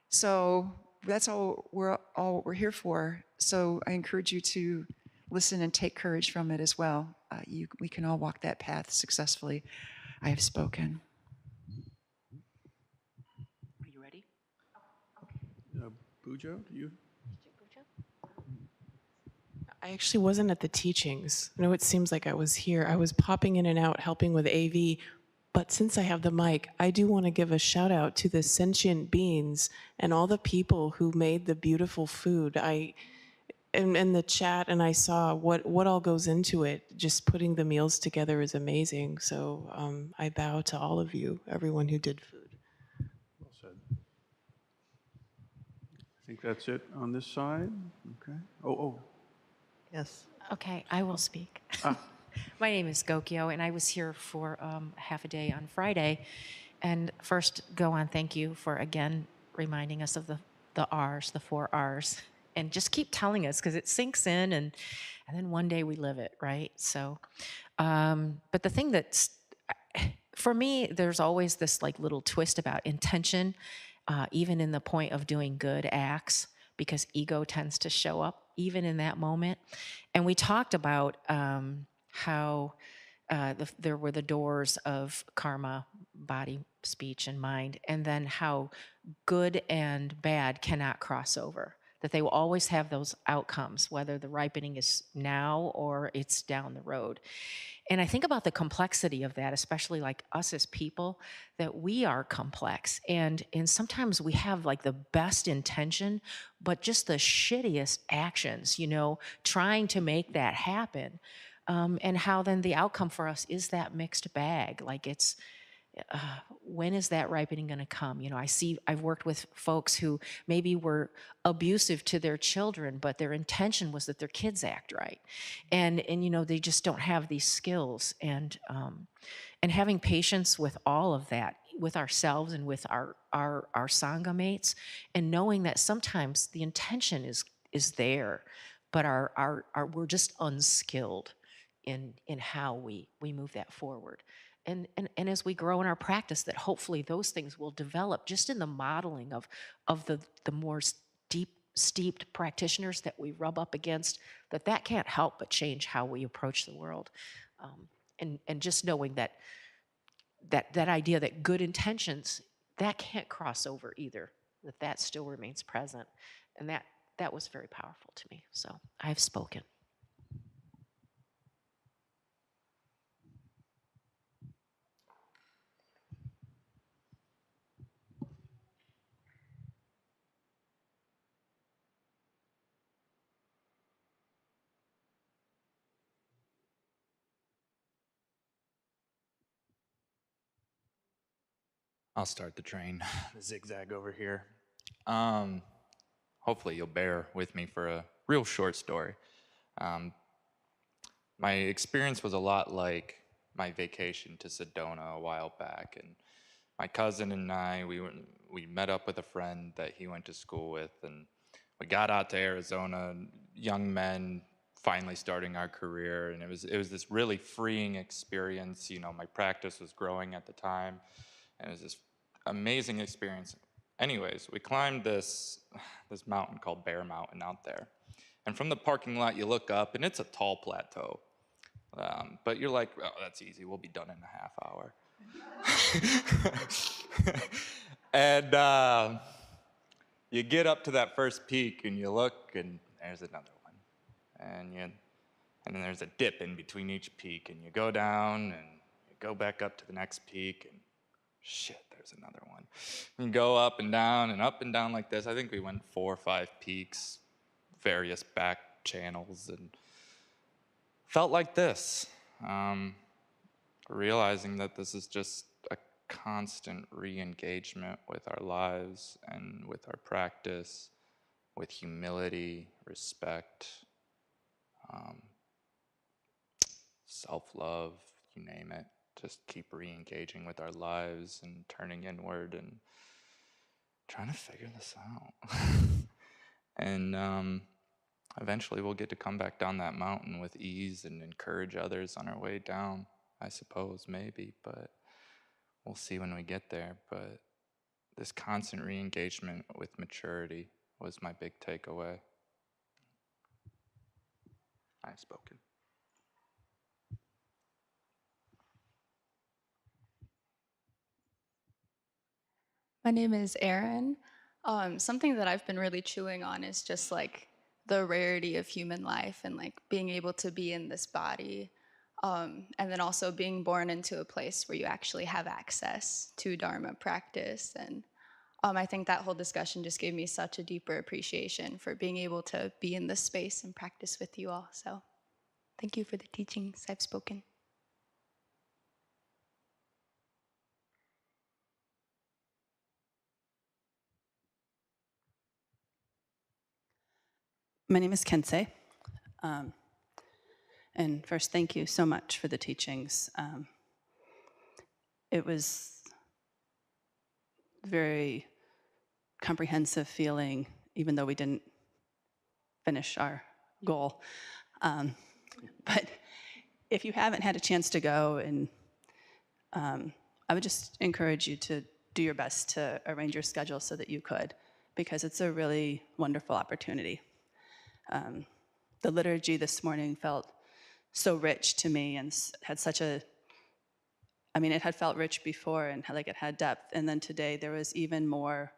So that's all we're here for. So I encourage you to listen and take courage from it as well. We can all walk that path successfully. I have spoken. Are you ready? Bujo, do you? I actually wasn't at the teachings. I know it seems like I was here. I was popping in and out helping with AV, but since I have the mic, I do want to give a shout out to the sentient beings and all the people who made the beautiful food. In the chat, and I saw what all goes into it. Just putting the meals together is amazing. So I bow to all of you, everyone who did food. Well said. I think that's it on this side. Okay. Oh. Yes. Okay, I will speak. My name is Gokyo, and I was here for half a day on Friday. And first, thank you for, again, reminding us of the R's, the 4 R's. And just keep telling us, because it sinks in, and then one day we live it, right? So, but the thing that's, for me, there's always this like little twist about intention, even in the point of doing good acts, because ego tends to show up even in that moment. And we talked about how there were the doors of karma, body, speech, and mind, and then how good and bad cannot cross over. That they will always have those outcomes, whether the ripening is now or it's down the road. And I think about the complexity of that, especially like us as people, that we are complex. And sometimes we have like the best intention, but just the shittiest actions, trying to make that happen. And how then the outcome for us is that mixed bag. Like it's, when is that ripening going to come? I've worked with folks who maybe were abusive to their children, but their intention was that their kids act right. And they just don't have these skills. And having patience with all of that, with ourselves and with our Sangha mates, and knowing that sometimes the intention is there, but we're just unskilled in how we move that forward. And as we grow in our practice, that hopefully those things will develop just in the modeling of the more deep steeped practitioners that we rub up against, that can't help but change how we approach the world. And just knowing that idea that good intentions, that can't cross over either, that still remains present. And that was very powerful to me. So I've spoken. I'll start the train, the zigzag over here. Hopefully you'll bear with me for a real short story. My experience was a lot like my vacation to Sedona a while back, and my cousin and I, we met up with a friend that he went to school with, and we got out to Arizona, young men finally starting our career, and it was this really freeing experience. You know, my practice was growing at the time, and it was this amazing experience. Anyways, we climbed this mountain called Bear Mountain out there. And from the parking lot, you look up, and it's a tall plateau. But you're like, oh, that's easy. We'll be done in a half hour. And you get up to that first peak, and you look, and there's another one. And then there's a dip in between each peak, and you go down, and you go back up to the next peak, and shit, there's another one. You go up and down like this. I think we went 4 or 5 peaks, various back channels, and felt like this. Realizing that this is just a constant re-engagement with our lives and with our practice, with humility, respect, self-love, you name it. Just keep re-engaging with our lives and turning inward and trying to figure this out. And eventually we'll get to come back down that mountain with ease and encourage others on our way down, I suppose, maybe, but we'll see when we get there. But this constant re-engagement with maturity was my big takeaway. I've spoken. My name is Erin. Something that I've been really chewing on is just like the rarity of human life and like being able to be in this body, and then also being born into a place where you actually have access to Dharma practice. And I think that whole discussion just gave me such a deeper appreciation for being able to be in this space and practice with you all. So thank you for the teachings. I've spoken. My name is Kensei. And first, thank you so much for the teachings. It was very comprehensive feeling, even though we didn't finish our goal. But if you haven't had a chance to go, and I would just encourage you to do your best to arrange your schedule so that you could, because it's a really wonderful opportunity. The liturgy this morning felt so rich to me and had such a, I mean, it had felt rich before and like it had depth. And then today there was even more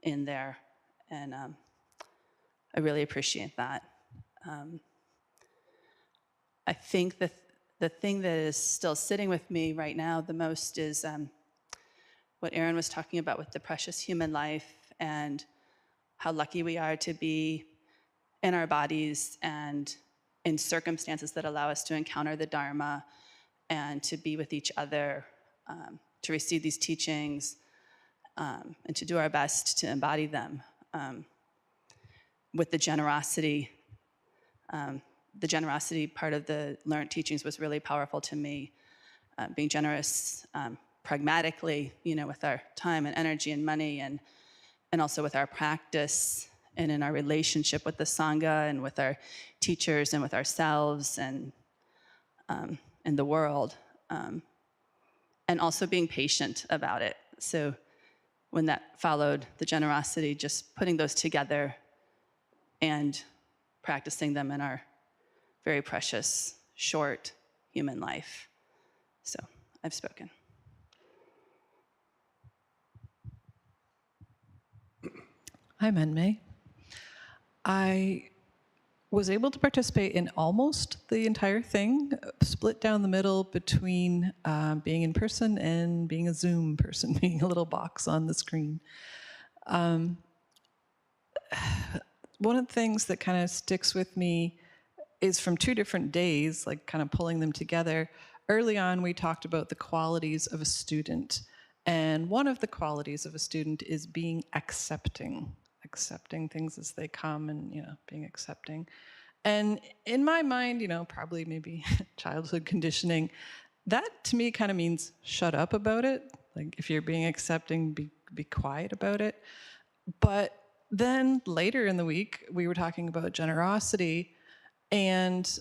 in there. And I really appreciate that. I think the thing that is still sitting with me right now the most is what Aaron was talking about with the precious human life and how lucky we are to be in our bodies and in circumstances that allow us to encounter the Dharma and to be with each other, to receive these teachings, and to do our best to embody them with the generosity. The generosity part of the learned teachings was really powerful to me. Being generous pragmatically, with our time and energy and money, and also with our practice and in our relationship with the Sangha and with our teachers and with ourselves and in the world, and also being patient about it. So when that followed the generosity, just putting those together and practicing them in our very precious, short human life. So I've spoken. Hi, Menmei. I was able to participate in almost the entire thing, split down the middle between being in person and being a Zoom person, being a little box on the screen. One of the things that kind of sticks with me is from 2 different days, like kind of pulling them together. Early on, we talked about the qualities of a student. And one of the qualities of a student is being accepting things as they come and, being accepting. And in my mind, probably maybe childhood conditioning, that to me kind of means shut up about it. Like if you're being accepting, be quiet about it. But then later in the week, we were talking about generosity, and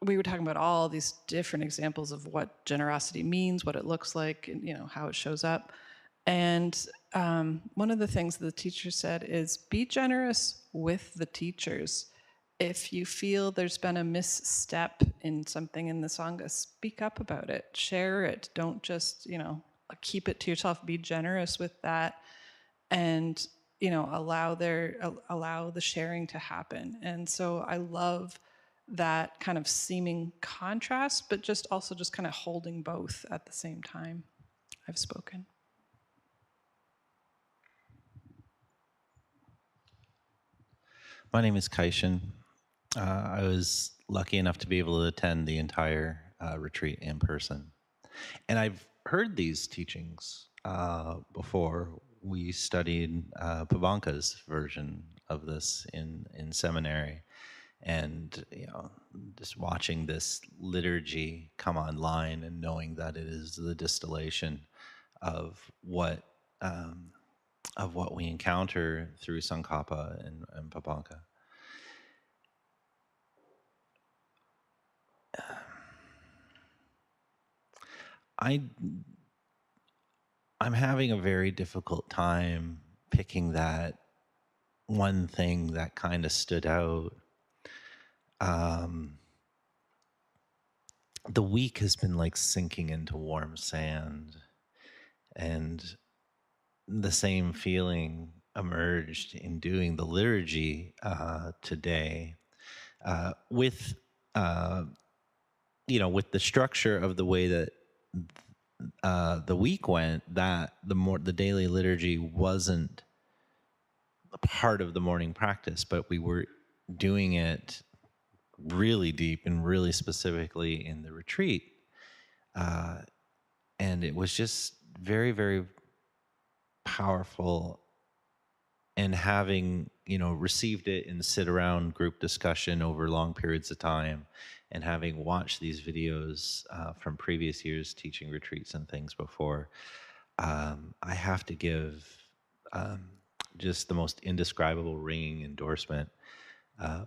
we were talking about all these different examples of what generosity means, what it looks like, and how it shows up. And one of the things the teacher said is, be generous with the teachers. If you feel there's been a misstep in something in the Sangha, speak up about it, share it. Don't just, keep it to yourself. Be generous with that, and allow the sharing to happen. And so I love that kind of seeming contrast, but just kind of holding both at the same time. I've spoken. My name is Kaishan. I was lucky enough to be able to attend the entire retreat in person. And I've heard these teachings before. We studied Pabanka's version of this in seminary. And, just watching this liturgy come online and knowing that it is the distillation of what we encounter through Sankapa and Pabanka. I'm having a very difficult time picking that one thing that kind of stood out. The week has been like sinking into warm sand, and the same feeling emerged in doing the liturgy today, with with the structure of the way that the week went. That the daily liturgy wasn't a part of the morning practice, but we were doing it really deep and really specifically in the retreat. And it was just very, very powerful. And having, received it in sit-around group discussion over long periods of time, and having watched these videos from previous years teaching retreats and things before, I have to give just the most indescribable ringing endorsement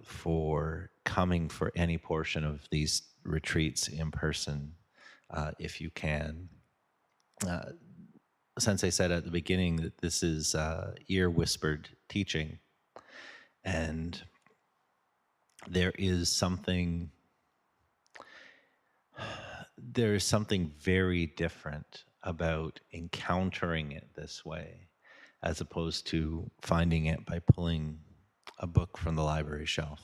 for coming for any portion of these retreats in person, if you can. Sensei said at the beginning that this is ear-whispered teaching, and there is something very different about encountering it this way, as opposed to finding it by pulling a book from the library shelf.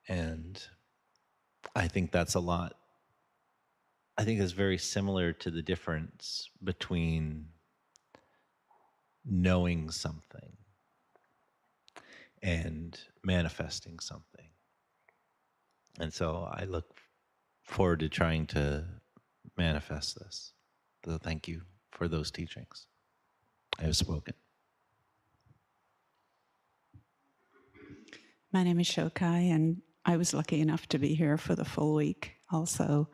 And I think that's it's very similar to the difference between knowing something and manifesting something. And so I look forward to trying to manifest this. So thank you for those teachings. I have spoken. My name is Shokai, and I was lucky enough to be here for the full week also.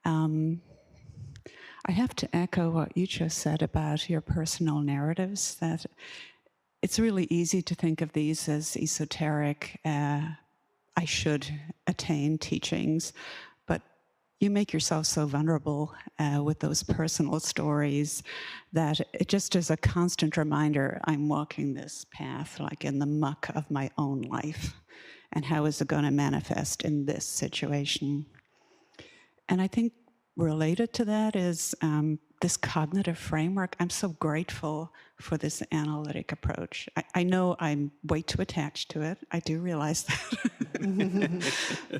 I have to echo what you just said about your personal narratives, that it's really easy to think of these as esoteric, I should attain teachings, but you make yourself so vulnerable with those personal stories that it just is a constant reminder, I'm walking this path like in the muck of my own life. And how is it going to manifest in this situation? And I think related to that is this cognitive framework. I'm so grateful for this analytic approach. I know I'm way too attached to it. I do realize that.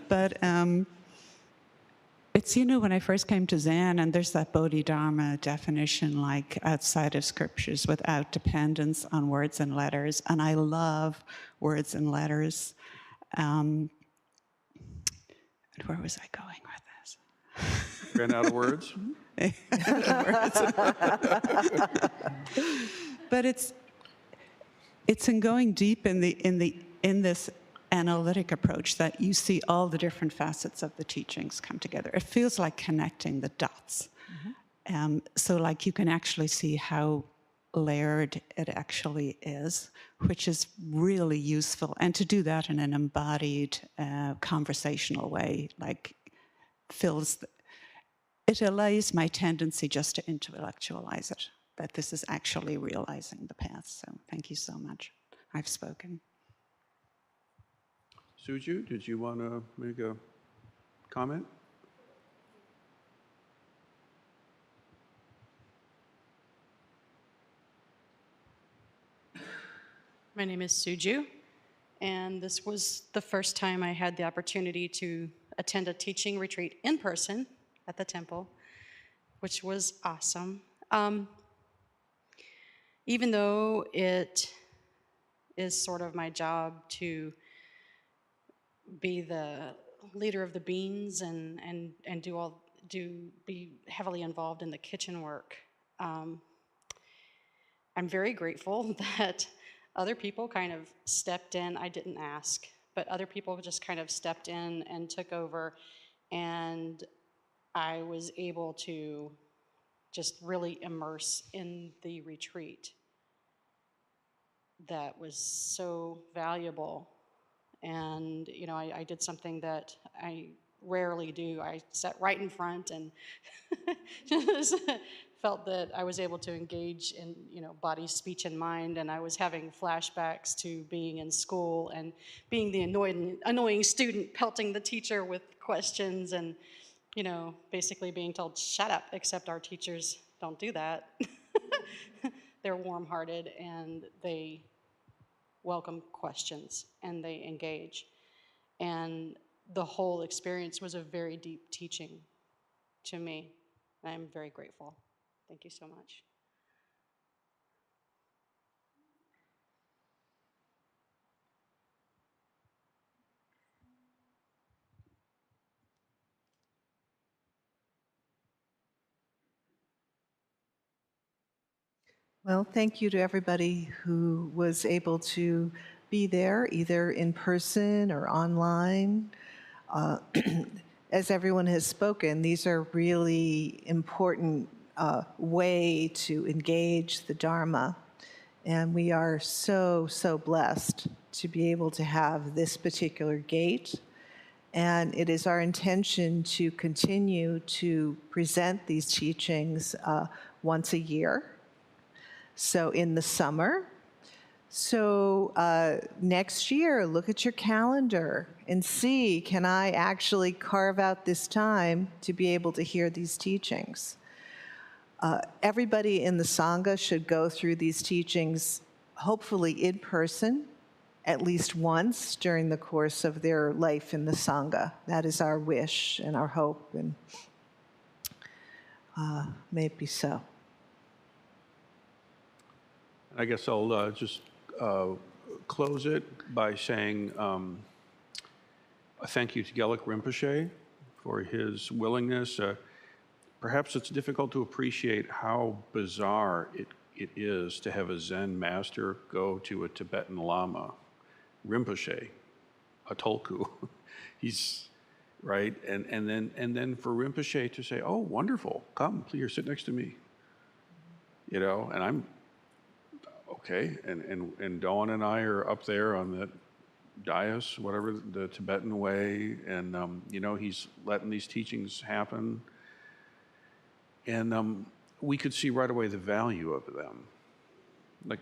But it's, when I first came to Zen, and there's that Bodhidharma definition, like outside of scriptures, without dependence on words and letters. And I love words and letters. Where was I going with this? Ran out of words? But it's in going deep in this analytic approach that you see all the different facets of the teachings come together. It feels like connecting the dots. So like you can actually see how layered it actually is, which is really useful. And to do that in an embodied, conversational way, like it allays my tendency just to intellectualize it, that this is actually realizing the path. So thank you so much. I've spoken. Suju, did you want to make a comment? My name is Suju, and this was the first time I had the opportunity to attend a teaching retreat in person at the temple, which was awesome. Even though it is sort of my job to be the leader of the beans and be heavily involved in the kitchen work, I'm very grateful that other people kind of stepped in. I didn't ask, but other people just kind of stepped in and took over, and I was able to just really immerse in the retreat. That was so valuable. And, I did something that I rarely do. I sat right in front and just felt that I was able to engage in, body, speech, and mind, and I was having flashbacks to being in school and being the annoying student pelting the teacher with questions and, basically being told, shut up, except our teachers don't do that. They're warm-hearted and they welcome questions and they engage. And the whole experience was a very deep teaching to me. I'm very grateful. Thank you so much. Well, thank you to everybody who was able to be there, either in person or online. As everyone has spoken, these are really important way to engage the Dharma. And we are so, so blessed to be able to have this particular gate. And it is our intention to continue to present these teachings once a year. So in the summer. So next year, look at your calendar and see, can I actually carve out this time to be able to hear these teachings? Everybody in the Sangha should go through these teachings, hopefully in person, at least once during the course of their life in the Sangha. That is our wish and our hope, and may it be so. I guess I'll just close it by saying a thank you to Gelik Rinpoche for his willingness. Perhaps it's difficult to appreciate how bizarre it is to have a Zen master go to a Tibetan Lama, Rinpoche, a Tulku. He's right, and then for Rinpoche to say, "Oh, wonderful, come, please sit next to me," and I'm okay, and Dawn and I are up there on that dais, whatever, the Tibetan way, and he's letting these teachings happen, and we could see right away the value of them. Like,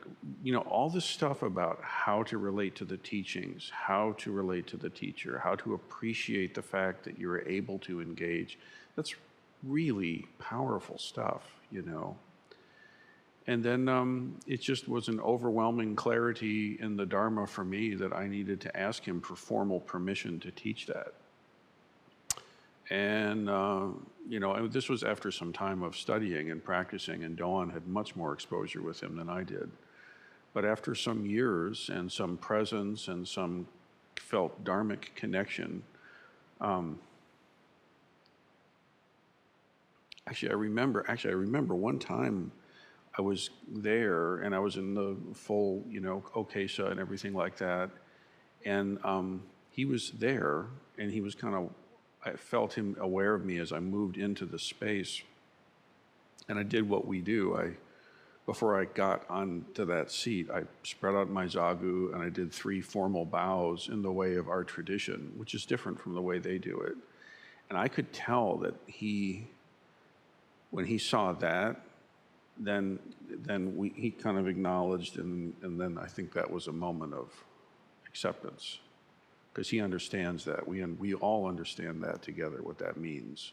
all this stuff about how to relate to the teachings, how to relate to the teacher, how to appreciate the fact that you're able to engage, that's really powerful stuff, And then it just was an overwhelming clarity in the Dharma for me that I needed to ask him for formal permission to teach that. And, this was after some time of studying and practicing, and Doan had much more exposure with him than I did. But after some years and some presence and some felt dharmic connection, I remember one time I was there and I was in the full, okesa and everything like that. And he was there and he was I felt him aware of me as I moved into the space. And I did what we do. Before I got onto that seat, I spread out my zagu and I did 3 formal bows in the way of our tradition, which is different from the way they do it. And I could tell that when he saw that, then he kind of acknowledged, and then I think that was a moment of acceptance, because he understands that. We all understand that together, what that means.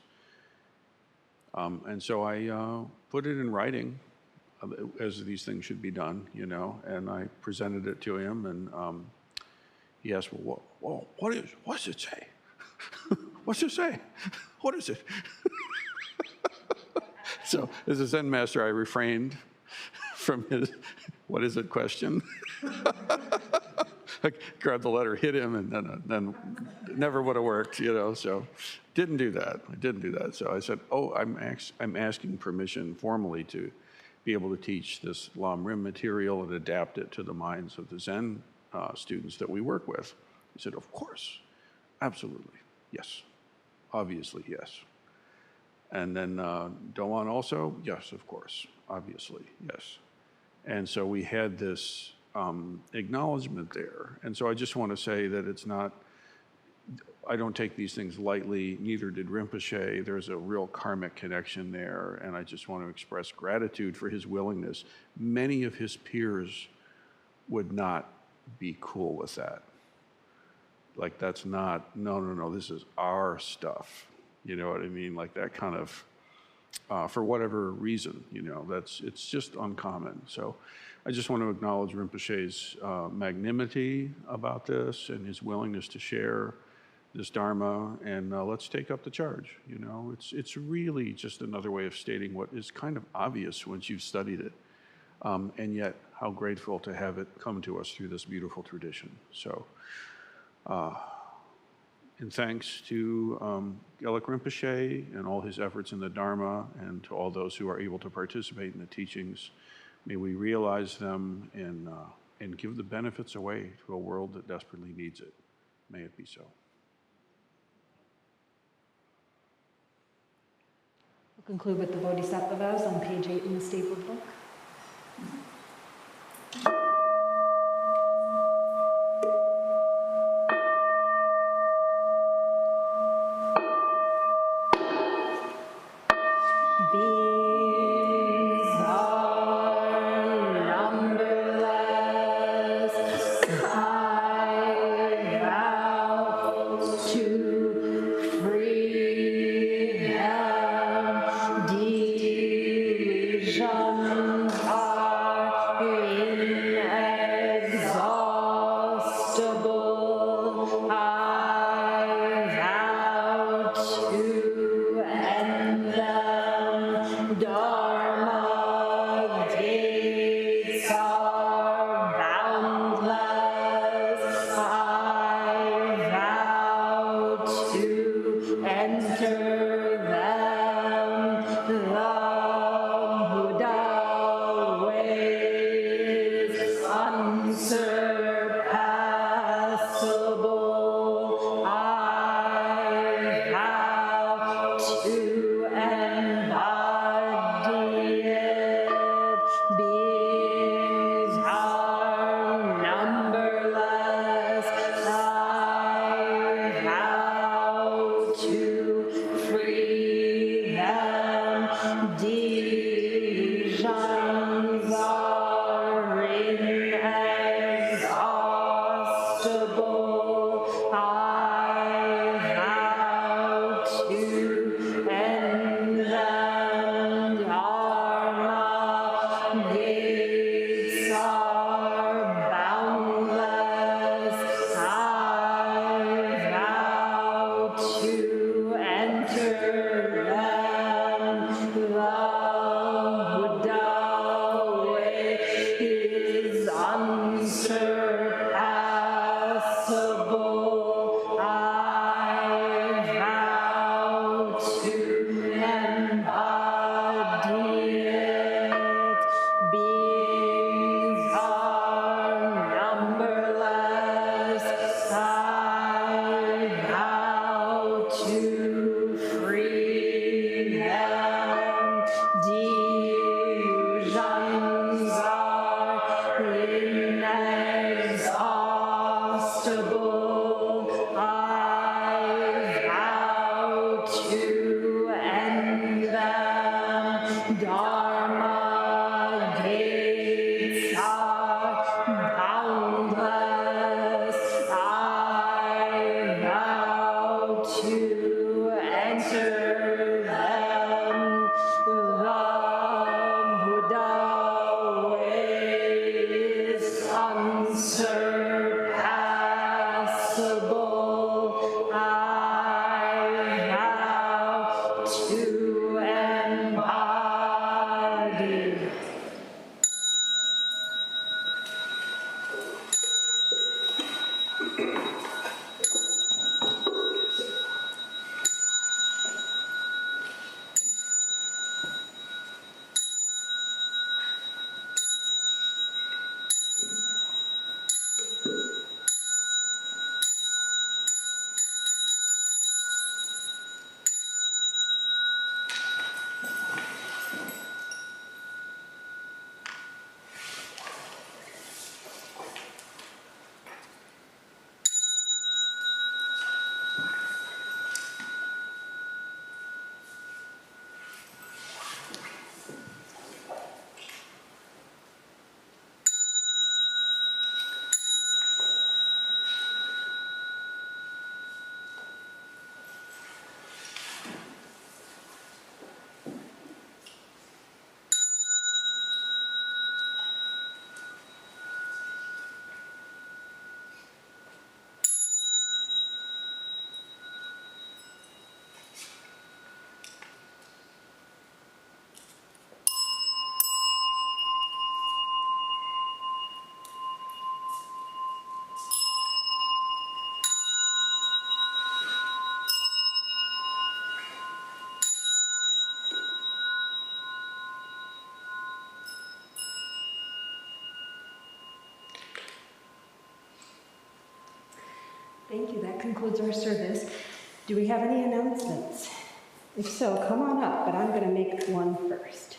And so I put it in writing, as these things should be done, and I presented it to him, and he asked, well, what's it say? What's it say? What is it? So as a Zen master, I refrained from his "what is it" question. I grabbed the letter, hit him, and then it never would have worked, so didn't do that. So I said, I'm asking permission formally to be able to teach this Lam Rim material and adapt it to the minds of the Zen students that we work with. He said, of course, absolutely, yes, obviously, yes. And then Doan also, yes, of course, obviously, yes. And so we had this acknowledgement there. And so I just want to say that it's not, I don't take these things lightly, neither did Rinpoche. There's a real karmic connection there, and I just want to express gratitude for his willingness. Many of his peers would not be cool with that. Like, that's not, no, this is our stuff. You know what I mean? Like that kind of, for whatever reason, it's just uncommon. So I just want to acknowledge Rinpoche's magnanimity about this and his willingness to share this Dharma, and let's take up the charge. It's really just another way of stating what is kind of obvious once you've studied it, and yet how grateful to have it come to us through this beautiful tradition. So, and thanks to Gelek Rinpoche and all his efforts in the Dharma, and to all those who are able to participate in the teachings, may we realize them and give the benefits away to a world that desperately needs it. May it be so. We'll conclude with the Bodhisattva vows on page 8 in the stapled book. Beings are numberless. them, divisions are inexhaustible. I vow to end them. Dharma gates are boundless. I vow to enter them. The Buddha way is unsurpassable. I vow to embody it. Beings are numberless. I vow to free them. Delusions are inexhaustible. I vow to end them. Dharma gates are boundless. I vow to enter them. The Buddha way is unsurpassable. I vow to embody. Thank you. That concludes our service. Do we have any announcements? If so, come on up, but I'm going to make one first.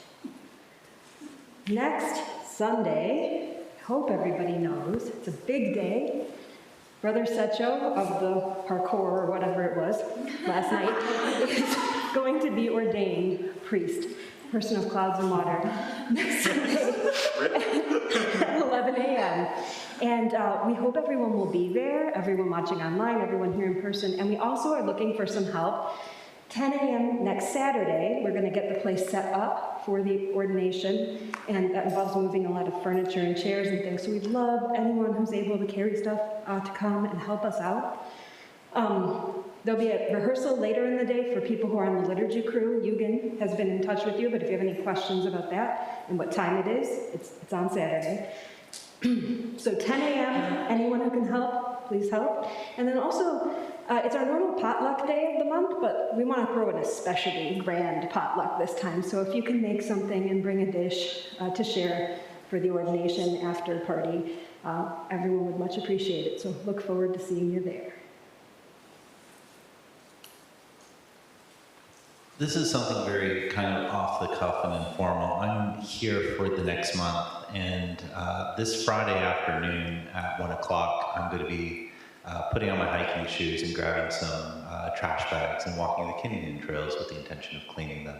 Next Sunday, I hope everybody knows, it's a big day. Brother Secho of the parkour or whatever it was last night is going to be ordained priest, person of clouds and water, next Sunday at 11 a.m. And we hope everyone will be there, everyone watching online, everyone here in person. And we also are looking for some help. 10 a.m. next Saturday, we're going to get the place set up for the ordination, and that involves moving a lot of furniture and chairs and things. So we'd love anyone who's able to carry stuff to come and help us out. There'll be a rehearsal later in the day for people who are on the liturgy crew. Eugen has been in touch with you, but if you have any questions about that and what time it is, it's on Saturday. So 10 a.m., anyone who can help, please help. And then also, it's our normal potluck day of the month, but we want to throw an especially grand potluck this time. So if you can make something and bring a dish to share for the ordination after party, everyone would much appreciate it. So look forward to seeing you there. This is something very kind of off the cuff and informal. I'm here for the next month, and this Friday afternoon at 1 o'clock, I'm going to be putting on my hiking shoes and grabbing some trash bags and walking the canyon trails with the intention of cleaning them.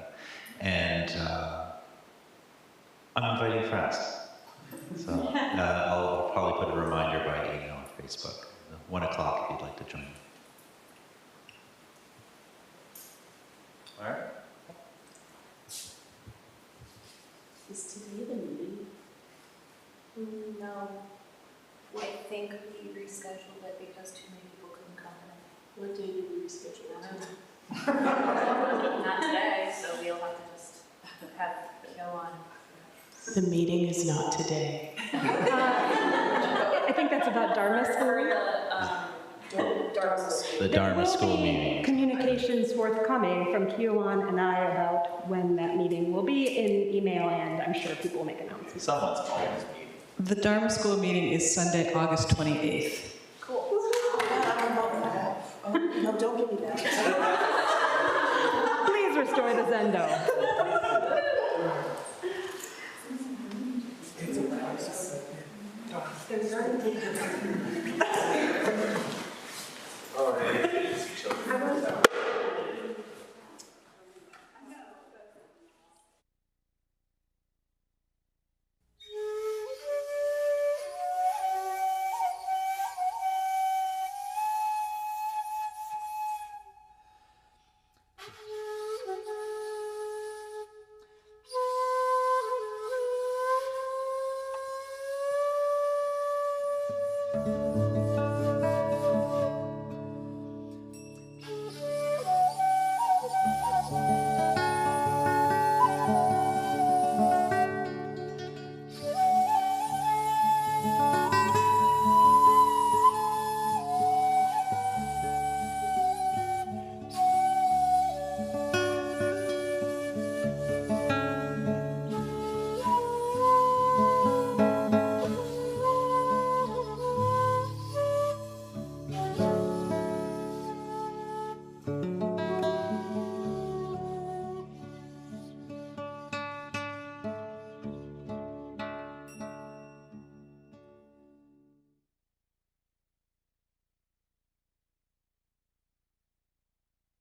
And I'm inviting friends. So I'll probably put a reminder by email on Facebook. 1 o'clock if you'd like to join me. All right. Is today the meeting? No. I think we rescheduled it because too many people couldn't come in. What day did we reschedule it? Not today, so we'll have to just have it go on. The meeting is not today. I think that's about Dharma school. The Dharma school meeting. Communications forthcoming from Kiowan and I about when that meeting will be in email, and I'm sure people will make announcements. Someone's always meeting. The Dharma School meeting is Sunday, August 28th. Cool. No, don't give me that. Please restore the Zendo.